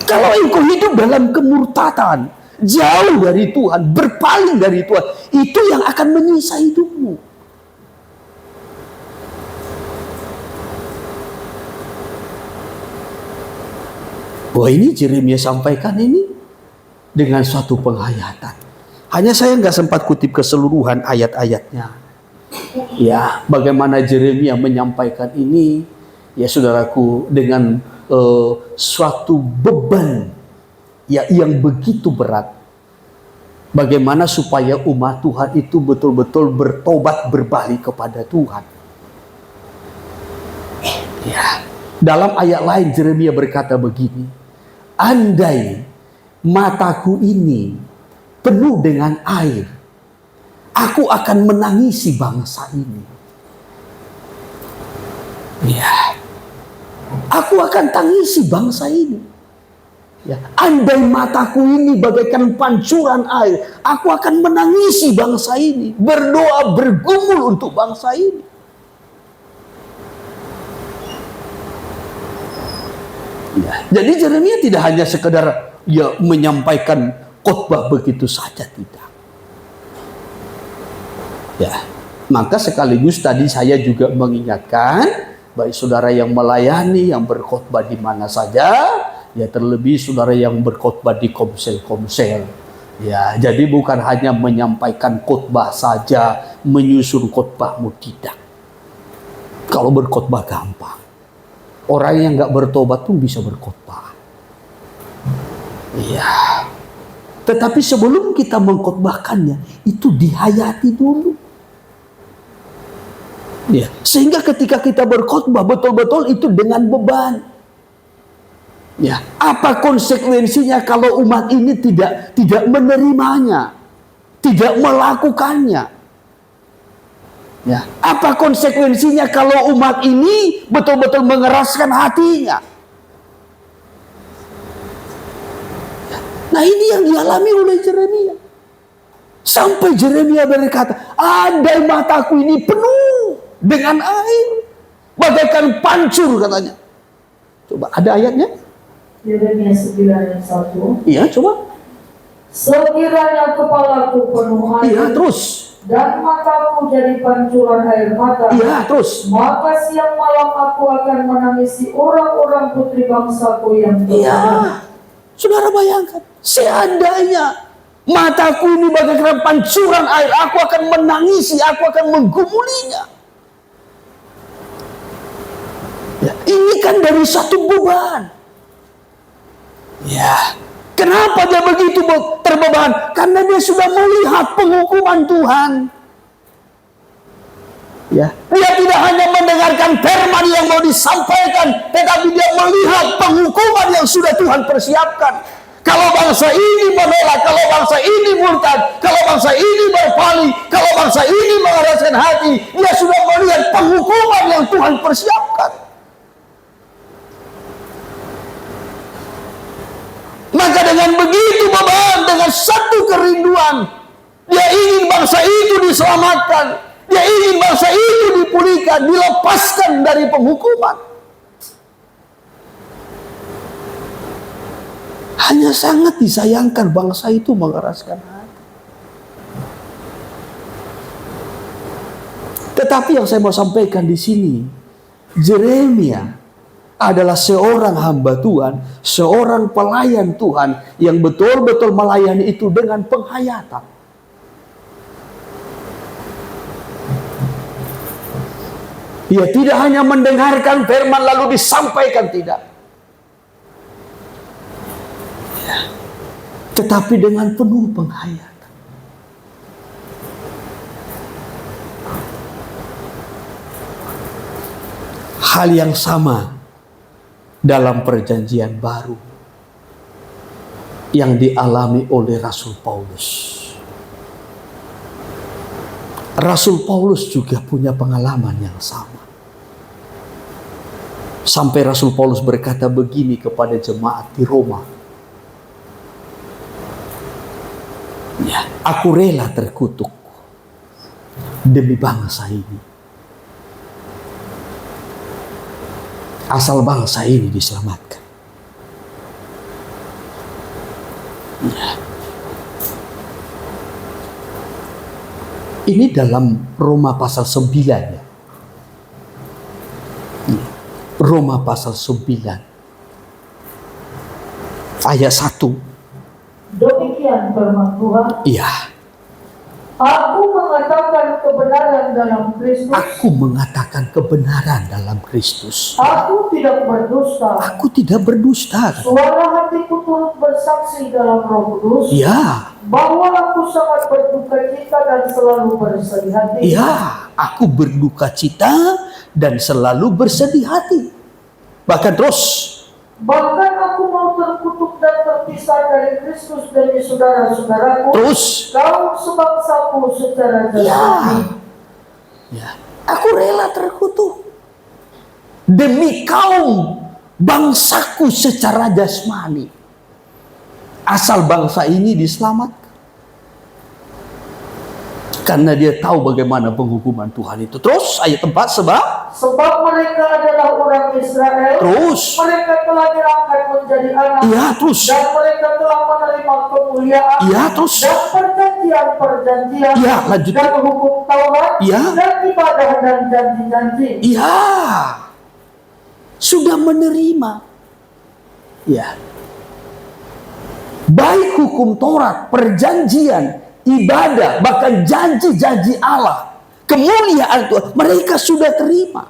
Kalau engkau hidup dalam kemurtatan, jauh dari Tuhan, berpaling dari Tuhan, itu yang akan menyiksa hidupmu. Wah, ini Yeremia sampaikan ini dengan suatu penghayatan. Hanya saya nggak sempat kutip keseluruhan ayat-ayatnya. Ya, bagaimana Yeremia menyampaikan ini, ya saudaraku, dengan suatu beban ya yang begitu berat. Bagaimana supaya umat Tuhan itu betul-betul bertobat, berbalik kepada Tuhan. Ya, dalam ayat lain Yeremia berkata begini, andai mataku ini penuh dengan air, aku akan menangisi bangsa ini. Ya, aku akan tangisi bangsa ini. Ya, andai mataku ini bagaikan pancuran air, aku akan menangisi bangsa ini, berdoa bergumul untuk bangsa ini. Ya, jadi Yeremia tidak hanya sekedar ya menyampaikan khotbah begitu saja, tidak. Ya, maka sekaligus tadi saya juga mengingatkan, baik saudara yang melayani, yang berkhotbah di mana saja, ya terlebih saudara yang berkhotbah di komsel-komsel. Ya, jadi bukan hanya menyampaikan khotbah saja, menyusun khotbahmu, tidak. Kalau berkhotbah gampang. Orang yang nggak bertobat pun bisa berkhotbah. Ya. Tetapi sebelum kita mengkhotbahkannya, itu dihayati dulu. Ya, sehingga ketika kita berkhotbah betul-betul itu dengan beban. Ya, apa konsekuensinya kalau umat ini tidak menerimanya, tidak melakukannya? Ya, apa konsekuensinya kalau umat ini betul-betul mengeraskan hatinya? Nah, ini yang dialami oleh Yeremia. Sampai Yeremia berkata, andai mataku ini penuh dengan air, bagaikan pancur, katanya. Coba, ada ayatnya? Yeremia 9 ayat 1. Iya, coba. Sekiranya kepalaku penuh air, Iya, terus. dan mataku jadi pancuran air mata, Iya, terus. maka siang malam aku akan menangisi orang-orang putri bangsaku yang Iya, terkadang. saudara bayangkan, seandainya mataku ini bagaikan pancuran air, aku akan menangisi, aku akan menggumulinya. Ya, ini kan dari satu beban. Ya, kenapa dia begitu terbeban? Karena dia sudah melihat penghukuman Tuhan. Ya, dia tidak hanya mendengarkan firman yang mau disampaikan, tetapi dia melihat penghukuman yang sudah Tuhan persiapkan. Kalau bangsa ini menolak, kalau bangsa ini murtad, kalau bangsa ini berpaling, kalau bangsa ini mengeraskan hati, dia sudah melihat penghukuman yang Tuhan persiapkan. Maka dengan begitu beban, dengan satu kerinduan, dia ingin bangsa itu diselamatkan, dia ingin bangsa itu dipulihkan, dilepaskan dari penghukuman. Hanya sangat disayangkan bangsa itu mengeraskan hati. Tetapi yang saya mau sampaikan di sini, Yeremia adalah seorang hamba Tuhan, seorang pelayan Tuhan yang betul-betul melayani itu dengan penghayatan. Ia tidak hanya mendengarkan firman lalu disampaikan, tidak. Ya. Tetapi dengan penuh penghayatan. Hal yang sama dalam perjanjian baru yang dialami oleh Rasul Paulus. Rasul Paulus juga punya pengalaman yang sama. Sampai Rasul Paulus berkata begini kepada jemaat di Roma. Ya, aku rela terkutuk demi bangsa ini. Asal bangsa ini diselamatkan. Ya. Ini dalam Roma pasal 9 ya. Roma pasal 9 ayat 1. Demikian firman Tuhan. Iya. Aku mengatakan kebenaran dalam Kristus. Aku mengatakan kebenaran dalam Kristus. Aku tidak berdusta. Aku tidak berdusta. Suara hatiku turut bersaksi dalam Roh Kudus. Ya. Bahwa aku sangat berduka cita dan selalu bersedih hati. Ya, aku berduka cita dan selalu bersedih hati. Bahkan terus. Bahkan aku mau terkutuk dan terpisah dari Kristus demi saudara-saudaraku. Terus. Kaum sebangsaku secara jasmani. Ya. Aku rela terkutuk demi kaum bangsaku secara jasmani. Asal bangsa ini diselamatkan. Karena dia tahu bagaimana penghukuman Tuhan itu. Terus ayat 4, sebab mereka adalah orang Israel. Terus. Mereka telah diangkat menjadi anak. Iya, terus. Dan mereka telah menerima kemuliaan. Iya, terus. Dan perjanjian-perjanjian. Iya, lanjut. Dan hukum Taurat. Iya. Dan ibadah dan janji-janji. Iya. Sudah menerima. Ya. Baik hukum Taurat, perjanjian, ibadah, bahkan janji-janji Allah, kemuliaan Tuhan, mereka sudah terima.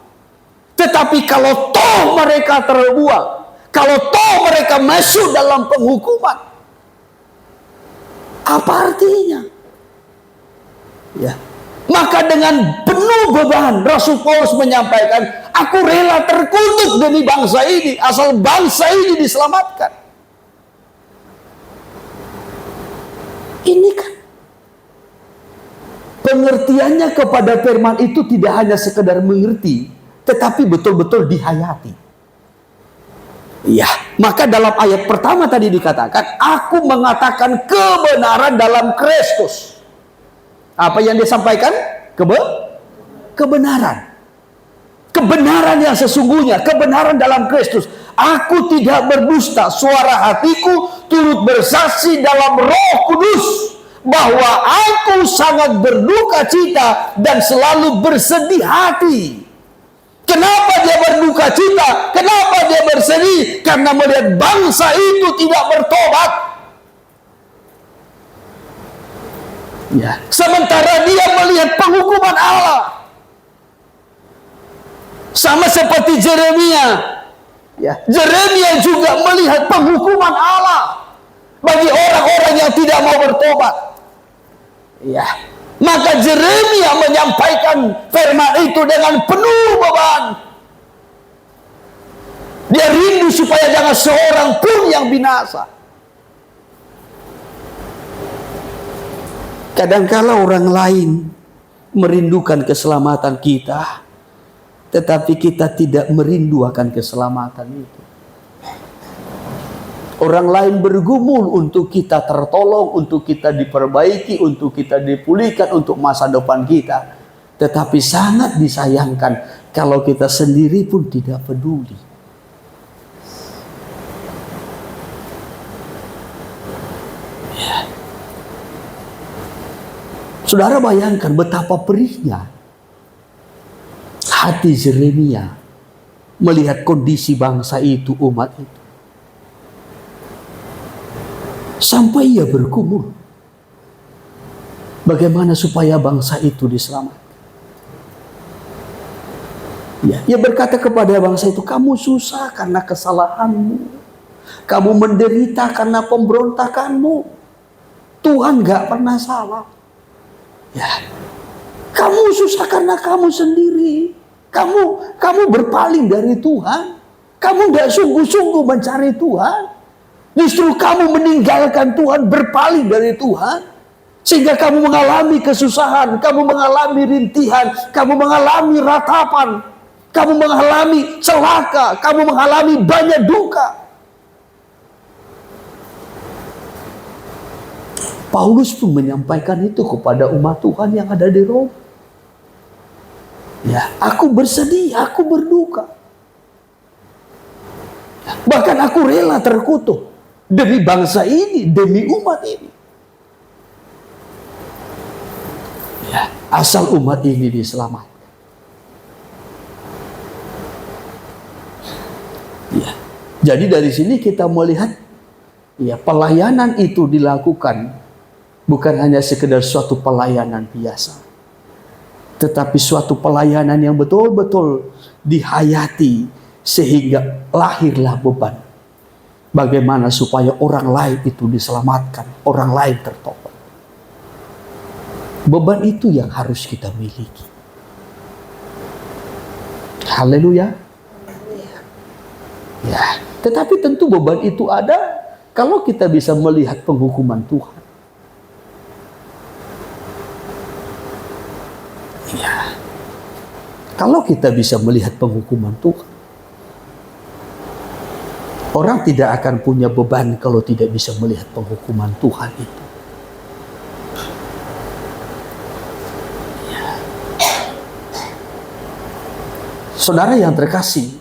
Tetapi kalau toh mereka terbuang, kalau toh mereka masuk dalam penghukuman, apa artinya? Ya, Maka dengan penuh beban Rasul Paulus menyampaikan, aku rela terkutuk demi bangsa ini, asal bangsa ini diselamatkan. Ini kan pengertiannya kepada firman itu tidak hanya sekedar mengerti, tetapi betul-betul dihayati. Ya, maka dalam ayat pertama tadi dikatakan, aku mengatakan kebenaran dalam Kristus. Apa yang disampaikan? Kebenaran. Kebenaran yang sesungguhnya, kebenaran dalam Kristus. Aku tidak berdusta, suara hatiku turut bersaksi dalam Roh Kudus bahwa aku sangat berduka cita dan selalu bersedih hati. Kenapa dia berduka cita? Kenapa dia bersedih? Karena melihat bangsa itu tidak bertobat. Ya. Sementara dia melihat penghukuman Allah. Sama seperti Yeremia. Ya. Yeremia juga melihat penghukuman Allah bagi orang-orang yang tidak mau bertobat. Ya. Maka Yeremia menyampaikan firman itu dengan penuh beban. Dia rindu supaya jangan seorang pun yang binasa. Kadangkala orang lain merindukan keselamatan kita, tetapi kita tidak merindu akan keselamatan itu. Orang lain bergumul untuk kita tertolong, untuk kita diperbaiki, untuk kita dipulihkan, untuk masa depan kita. Tetapi sangat disayangkan kalau kita sendiri pun tidak peduli. Ya. Saudara bayangkan betapa perihnya hati Yeremia melihat kondisi bangsa itu, umat itu. Sampai ia bergumul, bagaimana supaya bangsa itu diselamatkan. Ya, ia berkata kepada bangsa itu, kamu susah karena kesalahanmu, kamu menderita karena pemberontakanmu. Tuhan gak pernah salah. Ya, kamu susah karena kamu sendiri. Kamu berpaling dari Tuhan. Kamu gak sungguh-sungguh mencari Tuhan. Justru kamu meninggalkan Tuhan, berpaling dari Tuhan. Sehingga kamu mengalami kesusahan, kamu mengalami rintihan, kamu mengalami ratapan, kamu mengalami celaka, kamu mengalami banyak duka. Paulus pun menyampaikan itu kepada umat Tuhan yang ada di Roma. Ya, aku bersedih, aku berduka. Bahkan aku rela terkutuk demi bangsa ini, demi umat ini. Ya, asal umat ini diselamatkan. Ya, jadi dari sini kita melihat, ya, pelayanan itu dilakukan bukan hanya sekedar suatu pelayanan biasa, tetapi suatu pelayanan yang betul-betul dihayati sehingga lahirlah beban. Bagaimana supaya orang lain itu diselamatkan, orang lain tertolong. Beban itu yang harus kita miliki. Haleluya. Ya, tetapi tentu beban itu ada kalau kita bisa melihat penghukuman Tuhan. Ya. Kalau kita bisa melihat penghukuman Tuhan. Orang tidak akan punya beban kalau tidak bisa melihat penghukuman Tuhan itu. Ya. Saudara yang terkasih,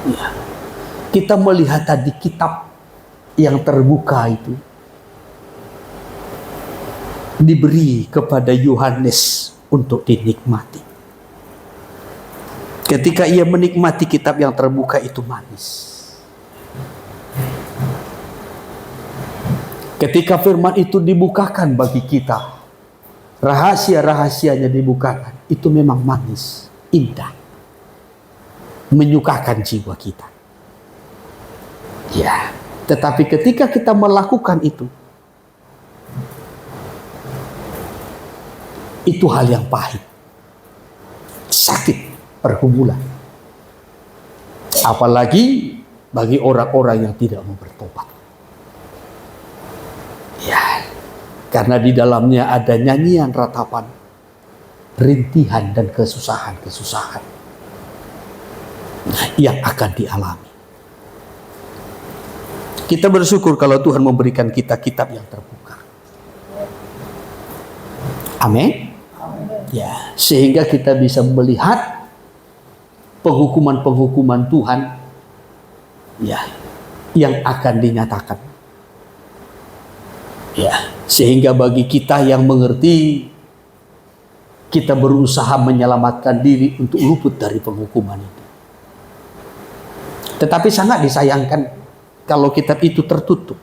ya, kita melihat tadi kitab yang terbuka itu diberi kepada Yohanes untuk dinikmati. Ketika ia menikmati kitab yang terbuka itu manis. Ketika firman itu dibukakan bagi kita, rahasia-rahasianya dibukakan, itu memang manis, indah, menyukakan jiwa kita. Ya, tetapi ketika kita melakukan itu, itu hal yang pahit, sakit, pergumulan. Apalagi bagi orang-orang yang tidak mau bertobat. Ya, karena di dalamnya ada nyanyian ratapan, rintihan dan kesusahan-kesusahan yang akan dialami. Kita bersyukur kalau Tuhan memberikan kita kitab yang terbuka. Amin. Ya, sehingga kita bisa melihat penghukuman-penghukuman Tuhan ya yang akan dinyatakan. Ya, sehingga bagi kita yang mengerti, kita berusaha menyelamatkan diri untuk luput dari penghukuman itu. Tetapi sangat disayangkan kalau kitab itu tertutup.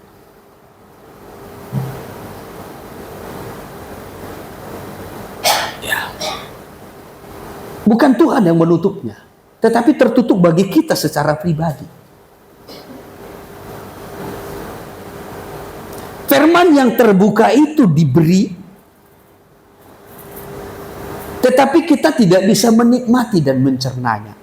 Ya. Bukan Tuhan yang menutupnya, tetapi tertutup bagi kita secara pribadi. Firman yang terbuka itu diberi, tetapi kita tidak bisa menikmati dan mencernanya.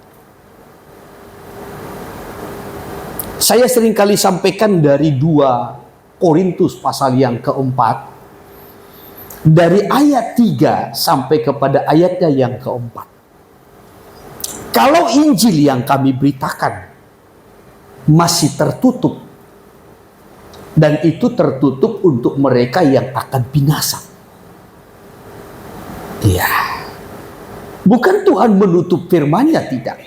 Saya seringkali sampaikan dari 2 Korintus pasal yang keempat, dari ayat 3 sampai kepada ayatnya yang keempat. Kalau Injil yang kami beritakan masih tertutup, dan itu tertutup untuk mereka yang akan binasa. Ya, bukan Tuhan menutup firman-Nya, tidak.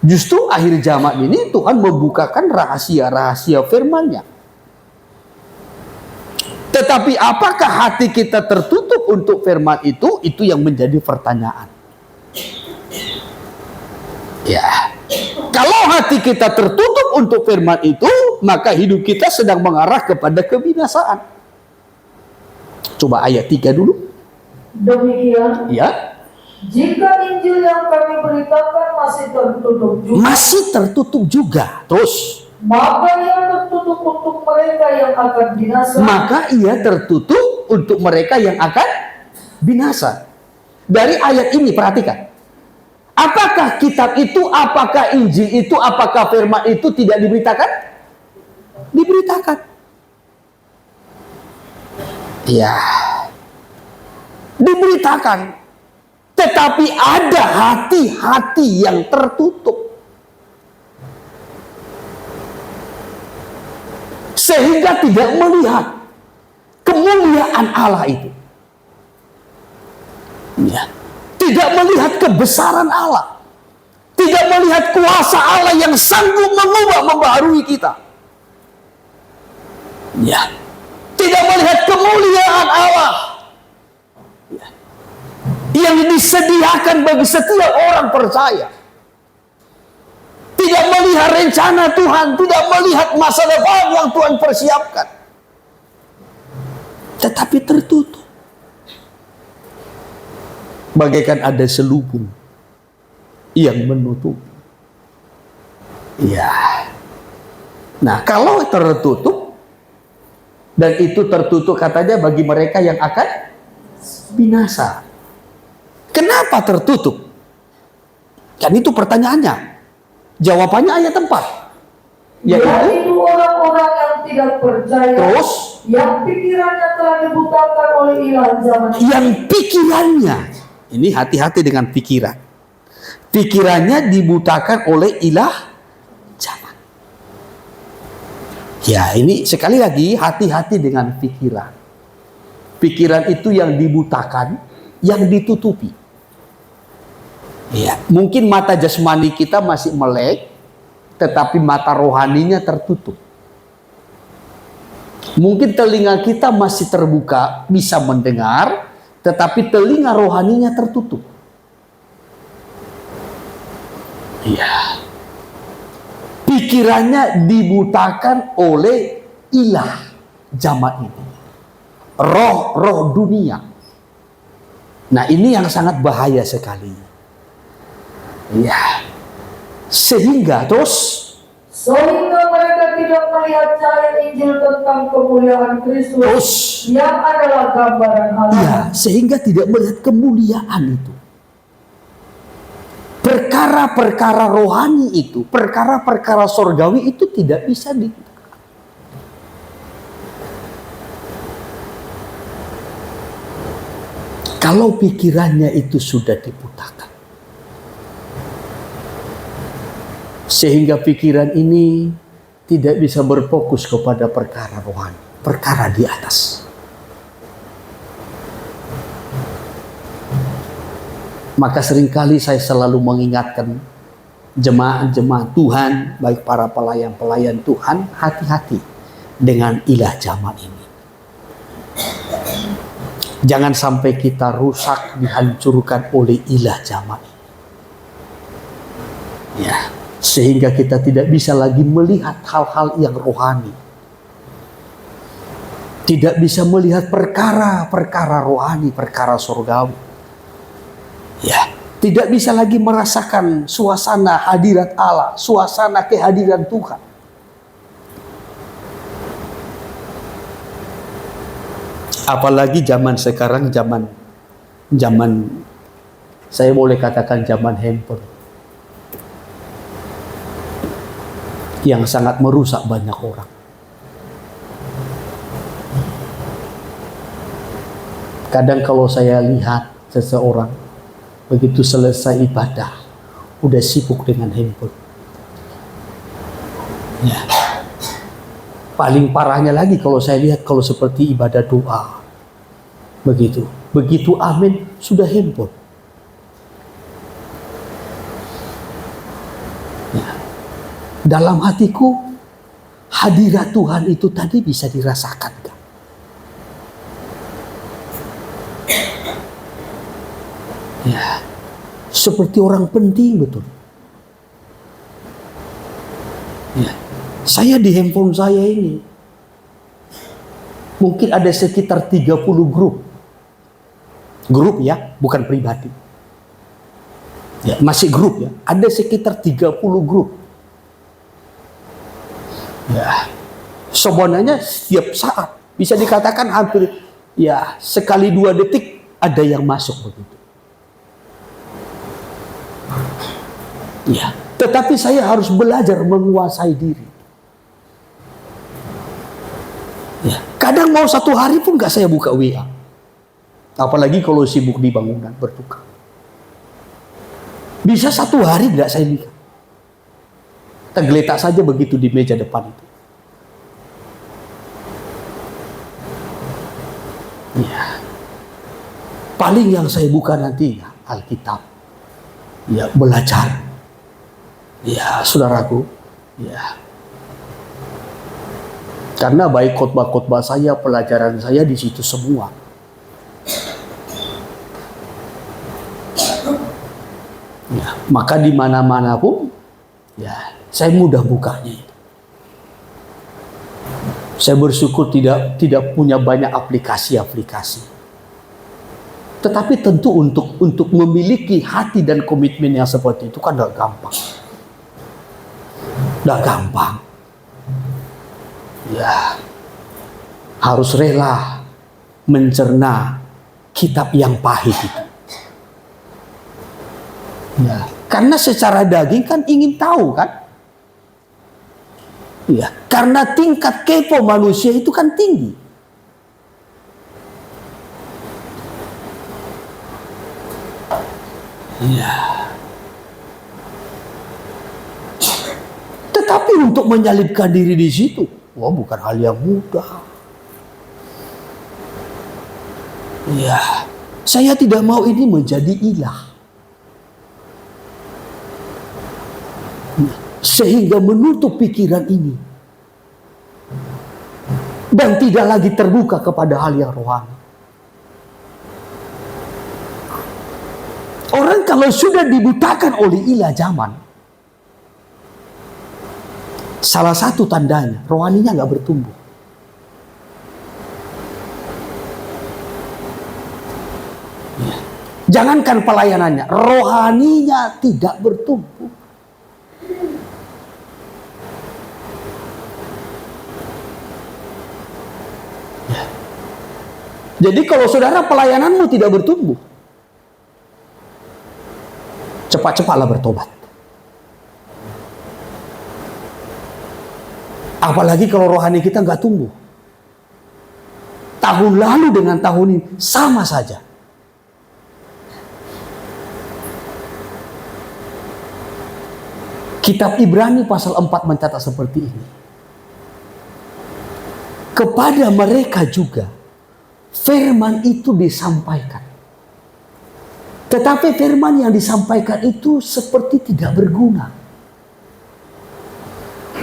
Justru akhir zaman ini Tuhan membukakan rahasia-rahasia firman-Nya. Tetapi apakah hati kita tertutup untuk firman itu? Itu yang menjadi pertanyaan. Ya, kalau hati kita tertutup untuk firman itu, maka hidup kita sedang mengarah kepada kebinasaan. Coba ayat 3 dulu. Demikian, Ya. jika Injil yang kami beritakan masih tertutup juga, Masih tertutup juga. Terus, maka ia tertutup untuk mereka yang akan binasa. maka ia tertutup untuk mereka yang akan binasa. Dari ayat ini perhatikan. Apakah kitab itu, apakah Injil itu, apakah firman itu tidak diberitakan? Diberitakan. Ya. Diberitakan. Tetapi ada hati-hati yang tertutup. Sehingga tidak melihat kemuliaan Allah itu. Ya. Tidak melihat kebesaran Allah. Tidak melihat kuasa Allah yang sanggup mengubah, membaharui kita. Ya. Tidak melihat kemuliaan Allah ya, yang disediakan bagi setiap orang percaya. Tidak melihat rencana Tuhan, tidak melihat masa depan yang Tuhan persiapkan. Tetapi tertutup. Bagaikan ada selubung yang menutup. Ya. Nah, kalau tertutup, dan itu tertutup katanya bagi mereka yang akan binasa. Kenapa tertutup? Kan itu pertanyaannya. Jawabannya ayat 4. Yaitu orang-orang yang tidak percaya, Terus, yang pikirannya telah dibutakan oleh ilah zaman ini. yang pikirannya, ini hati-hati dengan pikiran. Pikirannya dibutakan oleh ilah zaman. Ya, ini sekali lagi hati-hati dengan pikiran. Pikiran itu yang dibutakan, yang ditutupi. Ya, mungkin mata jasmani kita masih melek, tetapi mata rohaninya tertutup. Mungkin telinga kita masih terbuka, bisa mendengar, tetapi telinga rohaninya tertutup. Ya. Pikirannya dibutakan oleh ilah zaman ini. Roh-roh dunia. Nah, ini yang sangat bahaya sekali. Ya. Sehingga Sehingga mereka tidak melihat cahaya Injil tentang kemuliaan Kristus Terus, yang adalah gambaran Allah. ya, sehingga tidak melihat kemuliaan itu. Perkara-perkara rohani itu, perkara-perkara sorgawi itu tidak bisa di. Kalau pikirannya itu sudah dibutakan, sehingga pikiran ini tidak bisa berfokus kepada perkara rohani, perkara di atas. Maka seringkali saya selalu mengingatkan jemaat-jemaat Tuhan, baik para pelayan-pelayan Tuhan, hati-hati dengan ilah zaman ini. Jangan sampai kita rusak, dihancurkan oleh ilah zaman ini. Ya, sehingga kita tidak bisa lagi melihat hal-hal yang rohani. Tidak bisa melihat perkara-perkara rohani, perkara surgawi. Ya, tidak bisa lagi merasakan suasana hadirat Allah, suasana kehadiran Tuhan. Apalagi zaman sekarang, zaman saya boleh katakan zaman handphone yang sangat merusak banyak orang. Kadang kalau saya lihat seseorang begitu selesai ibadah, udah sibuk dengan handphone. Ya. Paling parahnya lagi kalau saya lihat kalau seperti ibadah doa. Begitu amin sudah handphone. Ya. Dalam hatiku hadirat Tuhan itu tadi bisa dirasakan kan? Ya. Seperti orang penting betul. Ya. Saya di handphone saya ini mungkin ada sekitar 30 grup. Grup ya, bukan pribadi. Ya, masih grup ya. Ada sekitar 30 grup. Ya. Sebenarnya setiap saat bisa dikatakan hampir ya sekali 2 detik ada yang masuk begitu. Ya, tetapi saya harus belajar menguasai diri. Ya, kadang mau 1 hari pun gak saya buka WA. Apalagi kalau sibuk di bangunan bertukar. Bisa 1 hari gak saya lihat. Tergeletak saja begitu di meja depan itu. Ya. Paling yang saya buka nanti ya, Alkitab. Ya, belajar. Ya, saudaraku. Ya. Karena baik khotbah-khotbah saya, pelajaran saya di situ semua. Ya, maka di mana-mana pun, ya saya mudah bukanya. Saya bersyukur tidak punya banyak aplikasi-aplikasi. Tetapi tentu untuk memiliki hati dan komitmen yang seperti itu kan tidak gampang. Tidak gampang. Ya, harus rela mencerna kitab yang pahit itu. Ya, karena secara daging kan ingin tahu kan? Ya, karena tingkat kepo manusia itu kan tinggi. Ya. Tetapi untuk menyalibkan diri di situ, wah bukan hal yang mudah. Ya, saya tidak mau ini menjadi ilah. Sehingga menutup pikiran ini. Dan tidak lagi terbuka kepada hal yang rohani. Orang kalau sudah dibutakan oleh ilah zaman, salah satu tandanya rohaninya nggak bertumbuh. Ya. Jangankan pelayanannya, rohaninya tidak bertumbuh. Jadi kalau saudara pelayananmu tidak bertumbuh, cepat-cepatlah bertobat. Apalagi kalau rohani kita nggak tumbuh. Tahun lalu dengan tahun ini sama saja. Kitab Ibrani pasal 4 mencatat seperti ini. Kepada mereka juga firman itu disampaikan. Tetapi firman yang disampaikan itu seperti tidak berguna.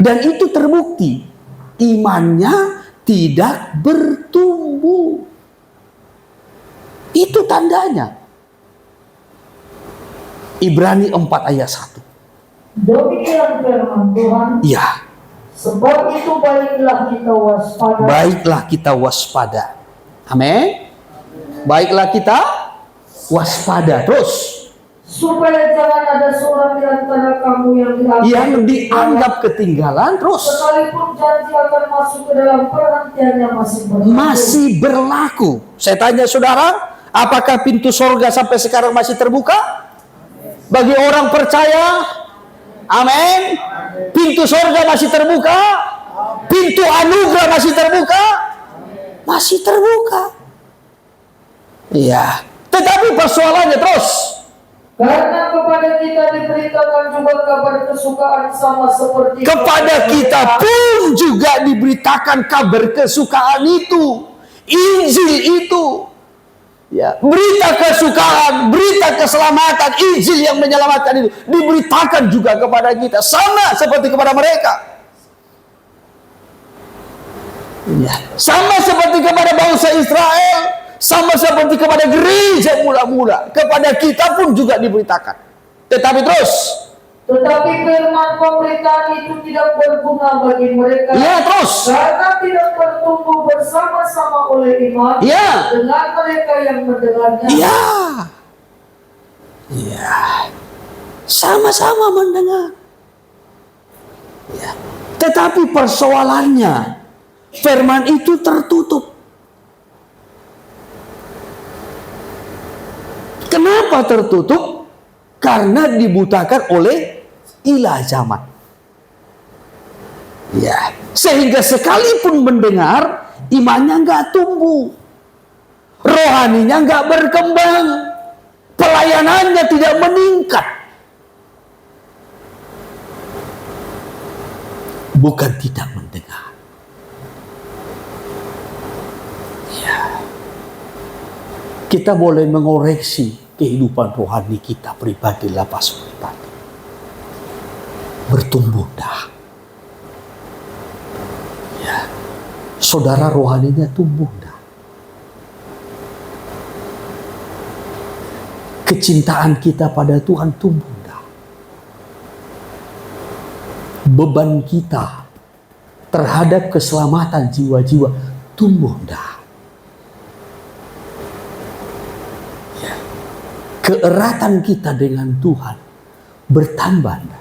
Dan itu terbukti imannya tidak bertumbuh. Itu tandanya. Ibrani 4 ayat 1. Demikian firman Tuhan. Ya. Sebab itu baiklah kita waspada. Baiklah kita waspada. Amin. Baiklah kita waspada. Terus. Supaya jangan ada seorang di antara kamu yang dianggap ketinggalan. Terus. Sekalipun janji akan masuk ke dalam perhentiannya masih berlaku. Saya tanya saudara, apakah pintu sorga sampai sekarang masih terbuka? Bagi orang percaya, amin. Pintu sorga masih terbuka. Pintu anugerah masih terbuka. Masih terbuka. Iya. Tetapi persoalannya terus. Karena kepada kita diberitakan juga kabar kesukaan sama seperti kepada kita pun juga diberitakan kabar kesukaan itu. Injil itu. Ya, berita kesukaan, berita keselamatan, Injil yang menyelamatkan itu diberitakan juga kepada kita, sama seperti kepada mereka. Ya, sama seperti kepada bangsa Israel, sama seperti kepada gereja mula-mula, kepada kita pun juga diberitakan. Tetapi terus, tetapi firman pemberitaan itu tidak berguna bagi mereka. Ya, terus. Karena tidak bertumbuh bersama-sama oleh iman. Ya. Dengan mereka yang mendengarnya. Ya. Ya. Sama-sama mendengar. Ya. Tetapi persoalannya, firman itu tertutup. Kenapa tertutup? Karena dibutakan oleh ilah zaman. Ya, sehingga sekalipun mendengar, imannya nggak tumbuh, rohaninya nggak berkembang, pelayanannya tidak meningkat. Bukan tidak mendengar. Ya. Kita boleh mengoreksi kehidupan rohani kita pribadi, lapas pribadi. Bertumbuh dah. Ya. Saudara rohaninya tumbuh dah. Kecintaan kita pada Tuhan tumbuh dah. Beban kita terhadap keselamatan jiwa-jiwa tumbuh dah. Ya. Keeratan kita dengan Tuhan bertambah dah.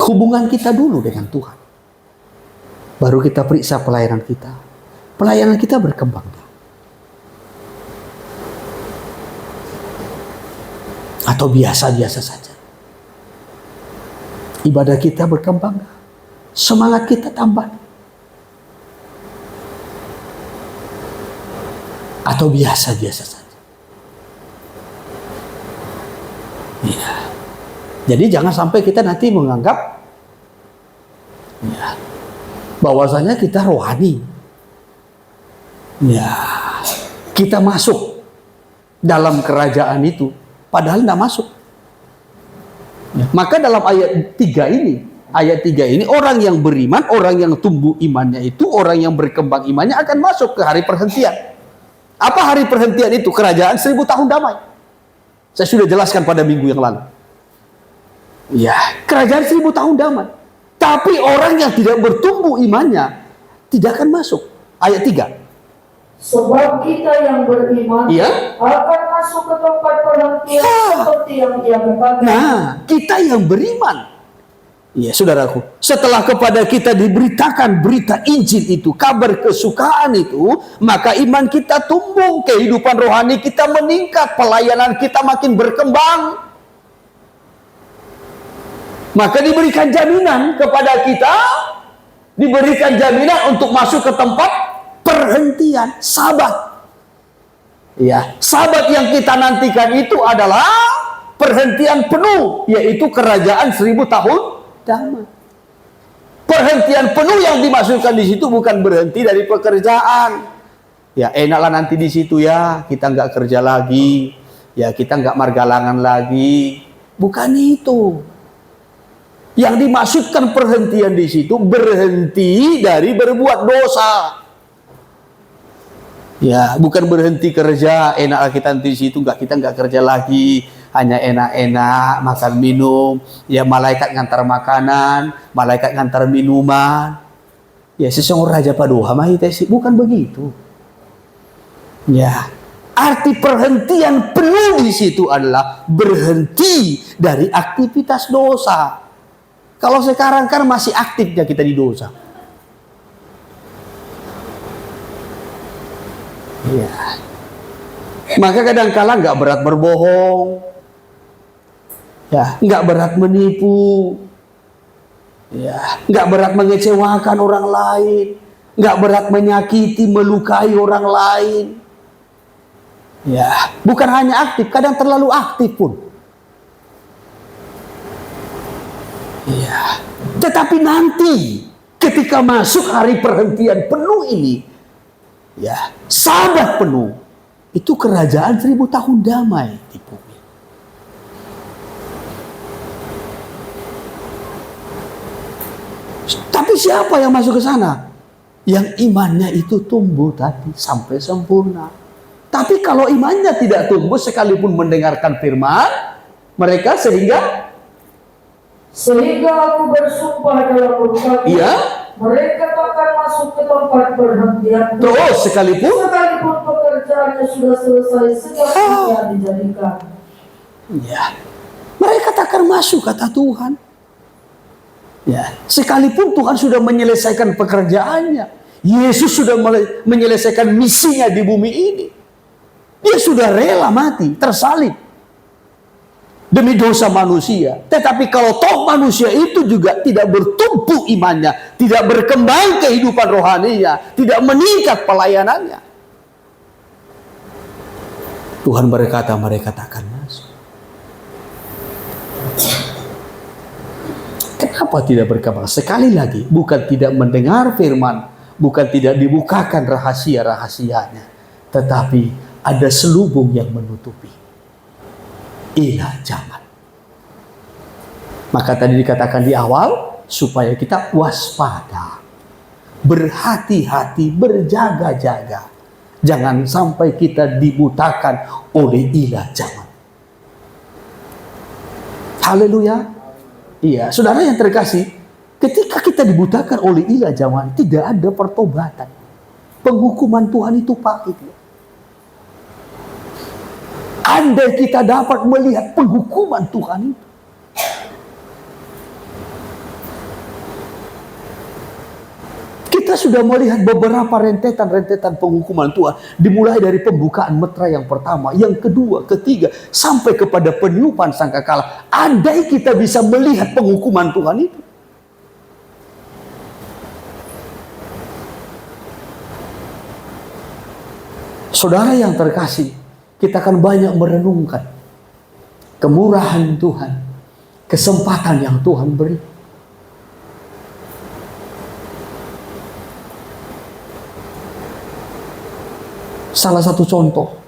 Hubungan kita dulu dengan Tuhan. Baru kita periksa pelayanan kita. Pelayanan kita berkembang. Atau biasa-biasa saja. Ibadah kita berkembang. Semangat kita tambah. Atau biasa-biasa saja. Ya. Jadi jangan sampai kita nanti menganggap ya, bahwasanya kita rohani. Ya, kita masuk dalam kerajaan itu, padahal tidak masuk. Ya. Maka dalam ayat 3 ini, orang yang beriman, orang yang tumbuh imannya itu, orang yang berkembang imannya akan masuk ke hari perhentian. Apa hari perhentian itu? Kerajaan 1000 tahun damai. Saya sudah jelaskan pada minggu yang lalu. Ya, kerajaan 1000 tahun damai. Tapi orang yang tidak bertumbuh imannya tidak akan masuk. Ayat 3. Sebab kita yang beriman akan masuk ke tempat perhentian seperti yang ia katakan. Nah, kita yang beriman Ya, saudaraku, setelah kepada kita diberitakan berita Injil itu, kabar kesukaan itu, maka iman kita tumbuh, kehidupan rohani kita meningkat, pelayanan kita makin berkembang. Maka diberikan jaminan kepada kita, diberikan jaminan untuk masuk ke tempat perhentian, sabat. Ya, sabat yang kita nantikan itu adalah perhentian penuh, yaitu kerajaan 1000 tahun damai. Perhentian penuh yang dimaksudkan di situ bukan berhenti dari pekerjaan. Ya, enaklah nanti di situ ya, kita nggak kerja lagi, ya kita nggak margalangan lagi. Bukan itu. Yang dimaksudkan perhentian di situ berhenti dari berbuat dosa. Ya, bukan berhenti kerja, enaklah kita nanti di situ, kita nggak kerja lagi. Hanya enak-enak makan minum, ya malaikat ngantar makanan, malaikat ngantar minuman. Ya sesungguh raja paduha mah sih, bukan begitu. Ya, arti perhentian penuh di situ adalah berhenti dari aktivitas dosa. Kalau sekarang kan masih aktifnya kita di dosa. Ya. Maka kadang-kala nggak berat berbohong. Ya, nggak berat menipu, ya, nggak berat mengecewakan orang lain, nggak berat menyakiti, melukai orang lain. Ya, bukan hanya aktif, kadang terlalu aktif pun. Ya, tetapi nanti ketika masuk hari perhentian penuh ini, ya, sabat penuh, itu kerajaan 1000 tahun damai di bumi. Tapi siapa yang masuk ke sana? Yang imannya itu tumbuh tadi sampai sempurna. Tapi kalau imannya tidak tumbuh sekalipun mendengarkan firman mereka sehingga aku bersumpah dalam mukamu, iya, mereka akan masuk ke tempat perhentian. Terus sekalipun pekerjaannya sudah selesai sejak dunia dijadikan. Ya, mereka takkan masuk, kata Tuhan. Ya, sekalipun Tuhan sudah menyelesaikan pekerjaannya, Yesus sudah menyelesaikan misinya di bumi ini. Dia sudah rela mati, tersalib demi dosa manusia. Tetapi kalau toh manusia itu juga tidak bertumbuh imannya, tidak berkembang kehidupan rohaninya, tidak meningkat pelayanannya, Tuhan berkata mereka takkan masuk. Kenapa tidak berkembang? Sekali lagi, bukan tidak mendengar firman, bukan tidak dibukakan rahasia-rahasianya, tetapi ada selubung yang menutupi. Ilah zaman. Maka tadi dikatakan di awal, supaya kita waspada, berhati-hati, berjaga-jaga. Jangan sampai kita dibutakan oleh ilah zaman. Haleluya. Iya, saudara yang terkasih, ketika kita dibutakan oleh ilah zaman, tidak ada pertobatan. Penghukuman Tuhan itu pahit. Andai kita dapat melihat penghukuman Tuhan itu, kita sudah melihat beberapa rentetan penghukuman Tuhan, dimulai dari pembukaan metra yang pertama, yang kedua, ketiga, sampai kepada peniupan sangkakala. Andai kita bisa melihat penghukuman Tuhan itu, saudara yang terkasih, kita akan banyak merenungkan kemurahan Tuhan, kesempatan yang Tuhan beri. Salah satu contoh,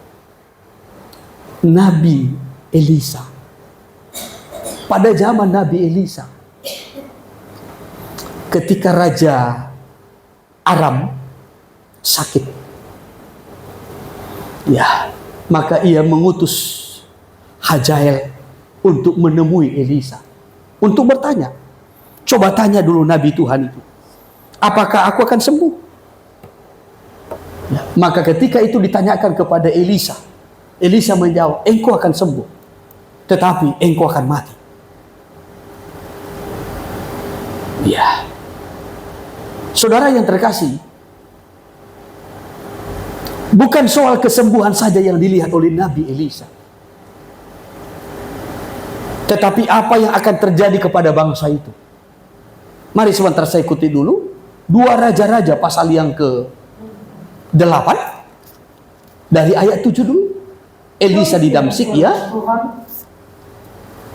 Nabi Elisa. Pada zaman Nabi Elisa, ketika Raja Aram sakit, ya, maka ia mengutus Hazael untuk menemui Elisa, untuk bertanya. Coba tanya dulu Nabi Tuhan itu, apakah aku akan sembuh? Ya, maka ketika itu ditanyakan kepada Elisa, Elisa menjawab, engkau akan sembuh, tetapi engkau akan mati. Ya. Saudara yang terkasih, bukan soal kesembuhan saja yang dilihat oleh Nabi Elisa, tetapi apa yang akan terjadi kepada bangsa itu. Mari sebentar saya ikuti dulu 2 Raja-Raja pasal yang ke-8 dari ayat 7 dulu. Elisa di Damsyik, ya.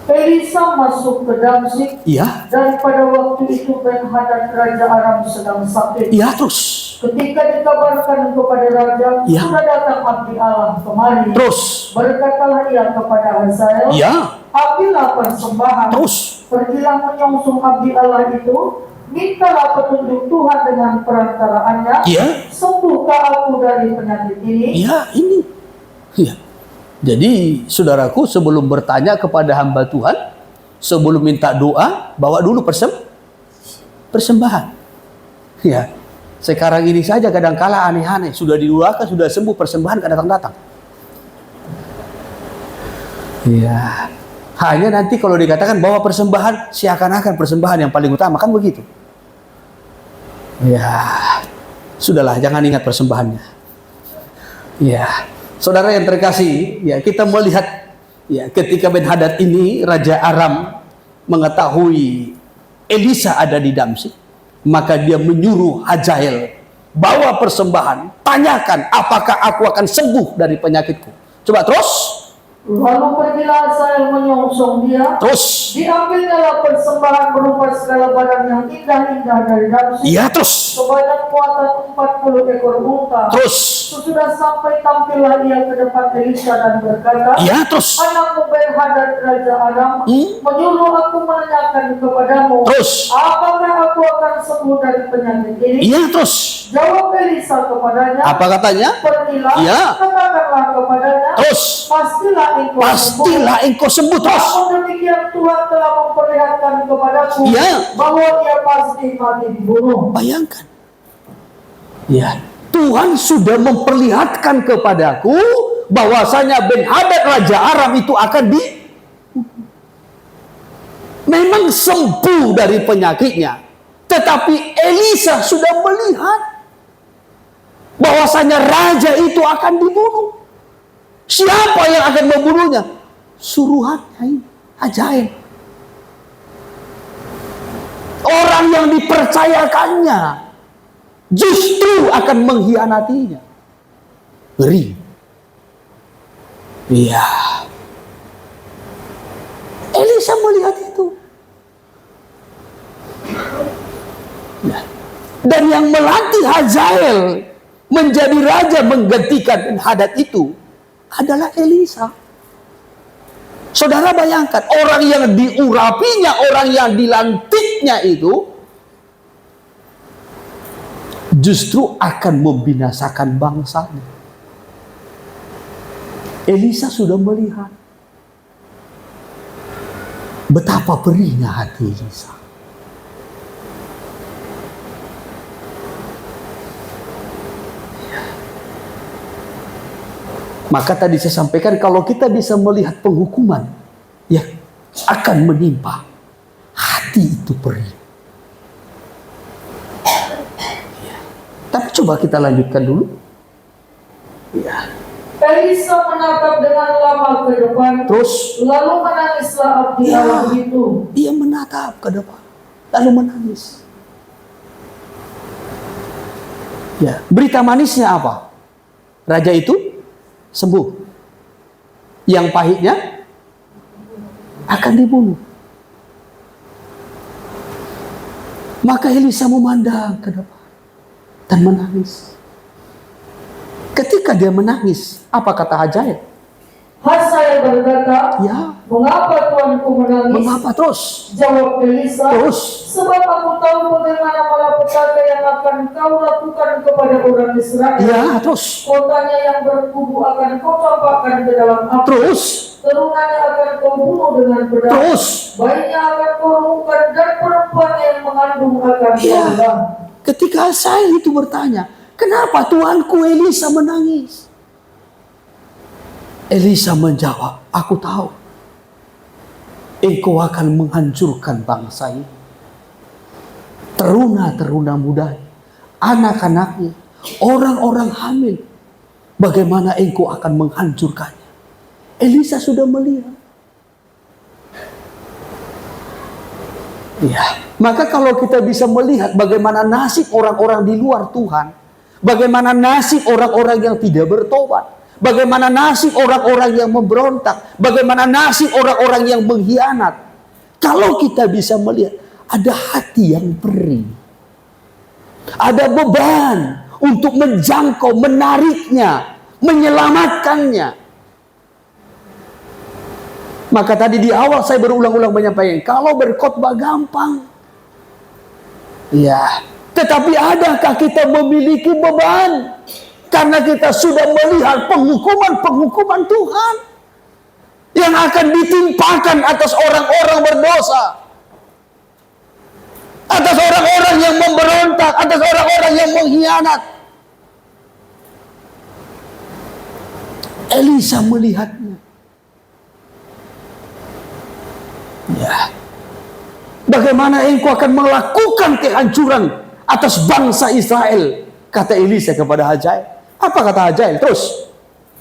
Elisa masuk ke Damsyik, Iya. dan pada waktu itu Ben-Hadad Raja Aram sedang sakit. Iya, terus. Ketika dikabarkan kepada raja, Ya. sudah datang abdi Allah kemari. Terus. Berkatalah ia kepada Hazael, Iya. ambillah persembahan. Terus. Pergilah menyongsong abdi Allah itu, mintalah petunjuk Tuhan dengan perantaraannya. Iya. Sembuhkah aku dari penyakit ini? Iya, ini. Iya. Jadi, saudaraku, sebelum bertanya kepada hamba Tuhan, sebelum minta doa, bawa dulu persembahan. Ya. Sekarang ini saja kadangkala aneh-aneh, sudah didoakan, sudah sembuh, persembahan kan datang-datang. Ya. Hanya nanti kalau dikatakan bawa persembahan, seakan-akan persembahan yang paling utama, kan begitu. Ya. Sudahlah, jangan ingat persembahannya. Ya. Saudara yang terkasih, ya, kita melihat, ya, ketika Ben-Hadad ini Raja Aram mengetahui Elisa ada di Damsyik, maka dia menyuruh Hazael, bawa persembahan, tanyakan apakah aku akan sembuh dari penyakitku. Coba terus. Lalu pergilah Hazael menyongsong dia. Terus. Diambilnya persembahan berupa segala barang yang indah-indah dari Damsyik. Iya, terus. Sebanyak muatan 40 ekor unta. Terus. Sesudah sampai tampillah ia ke depan Elisa dan berkata, Iya, terus. anakmu Ben-Hadad Raja Aram menyuruh aku menanyakan kepadamu, Terus. apakah aku akan sembuh dari penyakit ini? Iya, terus. Jawab Elisa kepadanya, Apa katanya? pergilah, Iya. katakanlah kepadanya, Terus. pastilah engkau Pastilah engkau sembuh sembuh. terus. Namun demikian Tuhan telah memperlihatkan kepadaku Iya. bahwa ia pasti mati dibunuh. Bayangkan. Ya, Tuhan sudah memperlihatkan kepadaku bahwasanya Ben-Hadad Raja Aram itu akan memang sembuh dari penyakitnya. Tetapi Elisa sudah melihat bahwasanya raja itu akan dibunuh. Siapa yang akan membunuhnya? Suruhannya ini, Hazael. Orang yang dipercayakannya justru akan mengkhianatinya. Ngeri. Iya. Elisa melihat itu. Ya. Dan yang melatih Hazael menjadi raja menggantikan Ben-Hadad itu adalah Elisa. Saudara bayangkan, orang yang diurapinya, orang yang dilantiknya itu justru akan membinasakan bangsanya. Elisa sudah melihat betapa perihnya hati Elisa. Maka tadi saya sampaikan, kalau kita bisa melihat penghukuman yang akan menimpa, hati itu perih. Ya. Tapi coba kita lanjutkan dulu. Ya. Elisa menatap dengan lama ke depan. Terus. Lalu menangislah abdi Allah itu. Dia menatap ke depan, lalu menangis. Ya. Berita manisnya apa? Raja itu sembuh. Yang pahitnya akan dibunuh. Maka Elisa memandang ke depan dan menangis. Ketika dia menangis, apa kata Hazael? Hazael berkata, Ya. mengapa tuanku menangis? Mengapa terus? Jawab Elisa, Terus. sebab aku tahu bagaimana malapetaka yang akan kau lakukan kepada orang Israel. Ya, terus. Kotanya yang berkubu akan kau campakkan ke dalam api. Terus. Terungannya akan kau bunuh dengan pedang. Terus. Bayinya akan kau lumpuhkan dan perempuan yang mengandung akan kau Ya. bunuh. Ketika Hazael itu bertanya, kenapa tuanku Elisa menangis? Elisa menjawab, aku tahu engkau akan menghancurkan bangsa ini. teruna-teruna muda, anak-anaknya, orang-orang hamil. Bagaimana engkau akan menghancurkannya? Elisa sudah melihat. Ya, maka kalau kita bisa melihat bagaimana nasib orang-orang di luar Tuhan, bagaimana nasib orang-orang yang tidak bertobat, bagaimana nasib orang-orang yang memberontak, bagaimana nasib orang-orang yang mengkhianat. Kalau kita bisa melihat, ada hati yang perih, ada beban untuk menjangkau, menariknya, menyelamatkannya. Maka tadi di awal saya berulang-ulang menyampaikan, kalau berkhotbah gampang. Ya, tetapi adakah kita memiliki beban? Karena kita sudah melihat penghukuman-penghukuman Tuhan yang akan ditimpakan atas orang-orang berdosa, atas orang-orang yang memberontak, atas orang-orang yang mengkhianat. Elisa melihatnya. Ya. Bagaimana engkau akan melakukan kehancuran atas bangsa Israel? Kata Elisa kepada Hazael. Apa kata Hazael? Terus.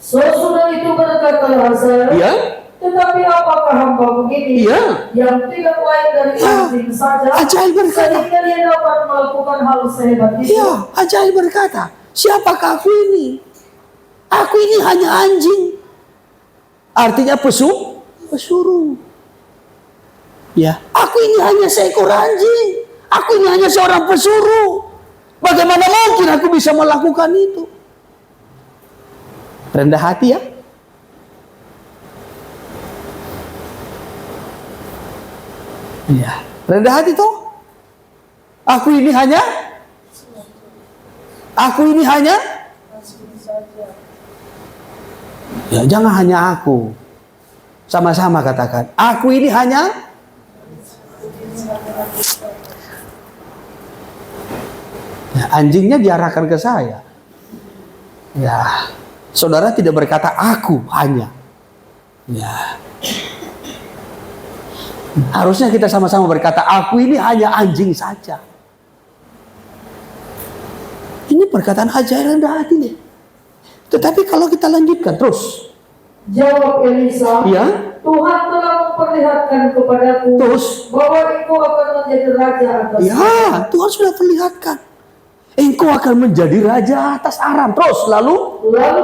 Sesudah itu berkatalah Hazael, Ya. tetapi apakah hamba begini Ya. yang tidak lain dari anjing saja, Hazael berkata, sehingga dia dapat melakukan hal sehebat itu? Ya, Hazael berkata, siapakah aku ini? Aku ini hanya anjing. Artinya pesuruh. Ya, aku ini hanya seekor anjing. Aku ini hanya seorang pesuruh. Bagaimana mungkin aku bisa melakukan itu? Rendah hati ya. Ya, rendah hati toh. Aku ini hanya ya, jangan hanya aku. Sama-sama katakan, aku ini hanya ya, anjingnya diarahkan ke saya. Ya, saudara tidak berkata aku hanya. Ya. Harusnya kita sama-sama berkata, aku ini hanya anjing saja. Ini perkataan Hazael rendah hati nih. Tetapi kalau kita lanjutkan terus. Jawab Elisa, Ya. Tuhan telah memperlihatkan kepadaku Terus. bahwa engkau akan menjadi raja atas Ya, Tuhan sudah perlihatkan. Engkau akan menjadi raja atas Aram. Terus, lalu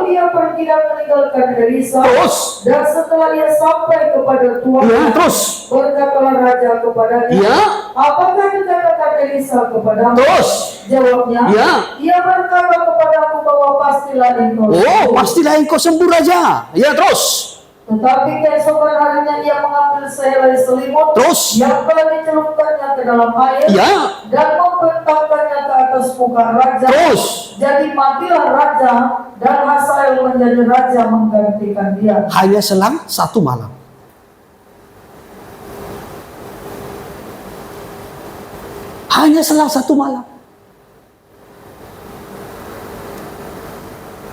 ia pergi dan meninggalkan Elisa. Terus. Dan setelah ia sampai kepada Tuhan, Ya, terus. berkatalah raja kepadanya, Ya. apakah dikatakan Elisa kepadamu? Terus. Jawabnya, Ya. ia berkata kepadaku bahwa pastilah engkau sembuh. Pastilah engkau sembuh raja. Ya, terus. Tetapi keesokan harinya ia mengambil sehelai selimut Terus. yang telah dicelupkannya ke dalam air, Ya. dan membentangkannya ke atas muka raja. Terus. Jadi matilah raja, dan Hazael menjadi raja menggantikan dia. Hanya selang satu malam. Hanya selang satu malam.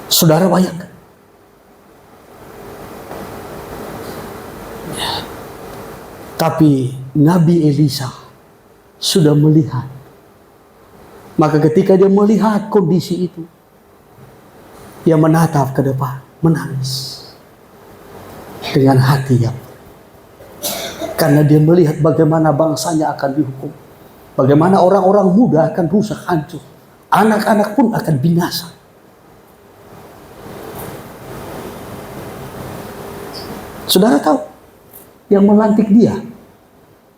Saudara bayangkan. Ya. Tapi Nabi Elisa sudah melihat. Maka ketika dia melihat kondisi itu, dia menatap ke depan, menangis dengan hati yang karena dia melihat bagaimana bangsanya akan dihukum, bagaimana orang-orang muda akan rusak, hancur, anak-anak pun akan binasa. Saudara tahu, yang melantik dia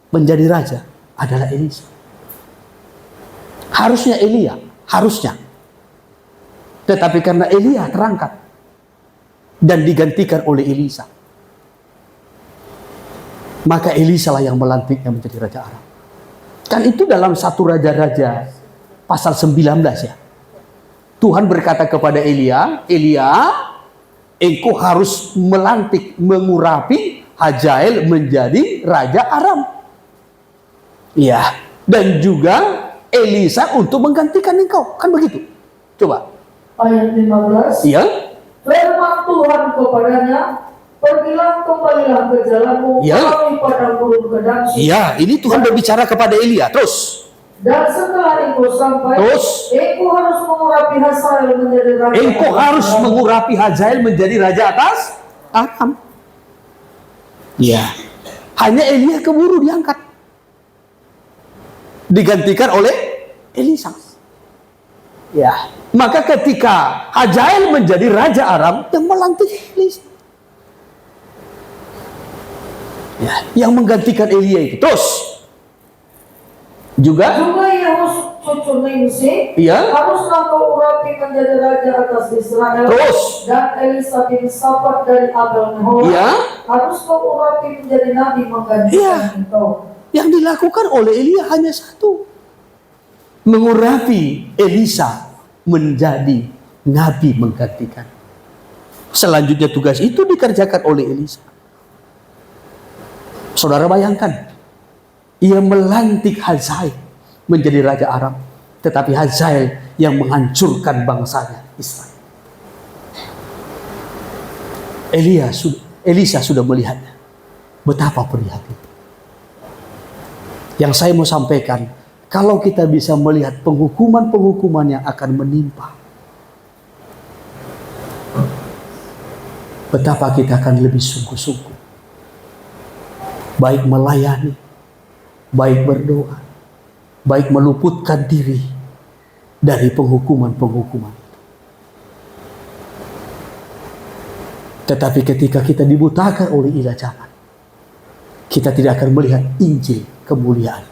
menjadi raja adalah Elisa. Harusnya Elia, harusnya. Tetapi karena Elia terangkat dan digantikan oleh Elisa, maka Elisa lah yang melantiknya menjadi raja Aram. Kan itu dalam satu Raja-Raja pasal 19 ya. Tuhan berkata kepada Elia, engkau harus melantik, mengurapi Hazael menjadi raja Aram. Ya, dan juga Elisa untuk menggantikan engkau. Kan begitu. Coba. Ayat 15. Iya. Firman Tuhan kepadanya, pergilah kembalilah ke jalanmu, Ya. melalui padang gurun ke Damsyik. Iya, ini Tuhan berbicara kepada Elia. Terus. Dan setelah engkau sampai, Terus? engkau harus mengurapi Hazael menjadi raja. Engkau harus mengurapi Hazael menjadi raja atas Aram. Ya. Hanya Elia keburu diangkat. Digantikan oleh Elisa. Ya. Maka ketika Hazael menjadi raja Aram, yang melantik Elisa. Ya, yang menggantikan Elia itu. Terus juga Yehus cucu Nimsi, iya, haruslah kau urapi menjadi raja atas Israel. terus Dan Elisa bin Safat dari Abel Meholah, iya, harus kau urapi menjadi nabi menggantikan engkau. yang dilakukan oleh Elia hanya satu, mengurapi Elisa menjadi nabi menggantikan. Selanjutnya tugas itu dikerjakan oleh Elisa. Saudara bayangkan, ia melantik Hazael menjadi raja Aram, tetapi Hazael yang menghancurkan bangsanya Israel. Elisa sudah melihatnya. Betapa prihatin. Yang saya mau sampaikan, kalau kita bisa melihat penghukuman-penghukuman yang akan menimpa, betapa kita akan lebih sungguh-sungguh, baik melayani, baik berdoa, baik meluputkan diri dari penghukuman-penghukuman. Tetapi ketika kita dibutakan oleh ilah zaman, kita tidak akan melihat Injil kemuliaan,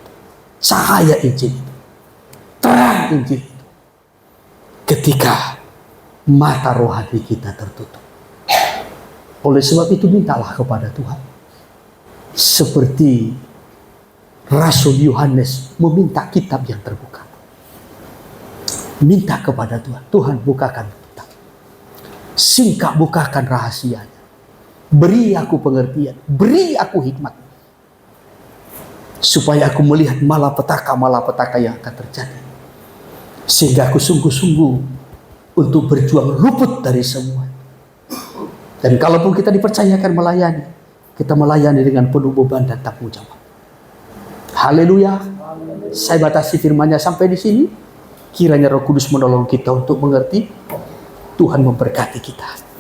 cahaya Injil itu, terang Injil itu, ketika mata rohani kita tertutup. Oleh sebab itu mintalah kepada Tuhan, seperti Rasul Yohanes meminta kitab yang terbuka. Minta kepada Tuhan, Tuhan bukakan kitab, singkap bukakan rahasianya, beri aku pengertian, beri aku hikmat, supaya aku melihat malapetaka yang akan terjadi, sehingga aku sungguh-sungguh untuk berjuang luput dari semua. Dan kalaupun kita dipercayakan melayani, kita melayani dengan penuh beban dan tanggung jawab. Haleluya. Saya batasi firman-Nya sampai di sini. Kiranya Roh Kudus menolong kita untuk mengerti. Tuhan memberkati kita.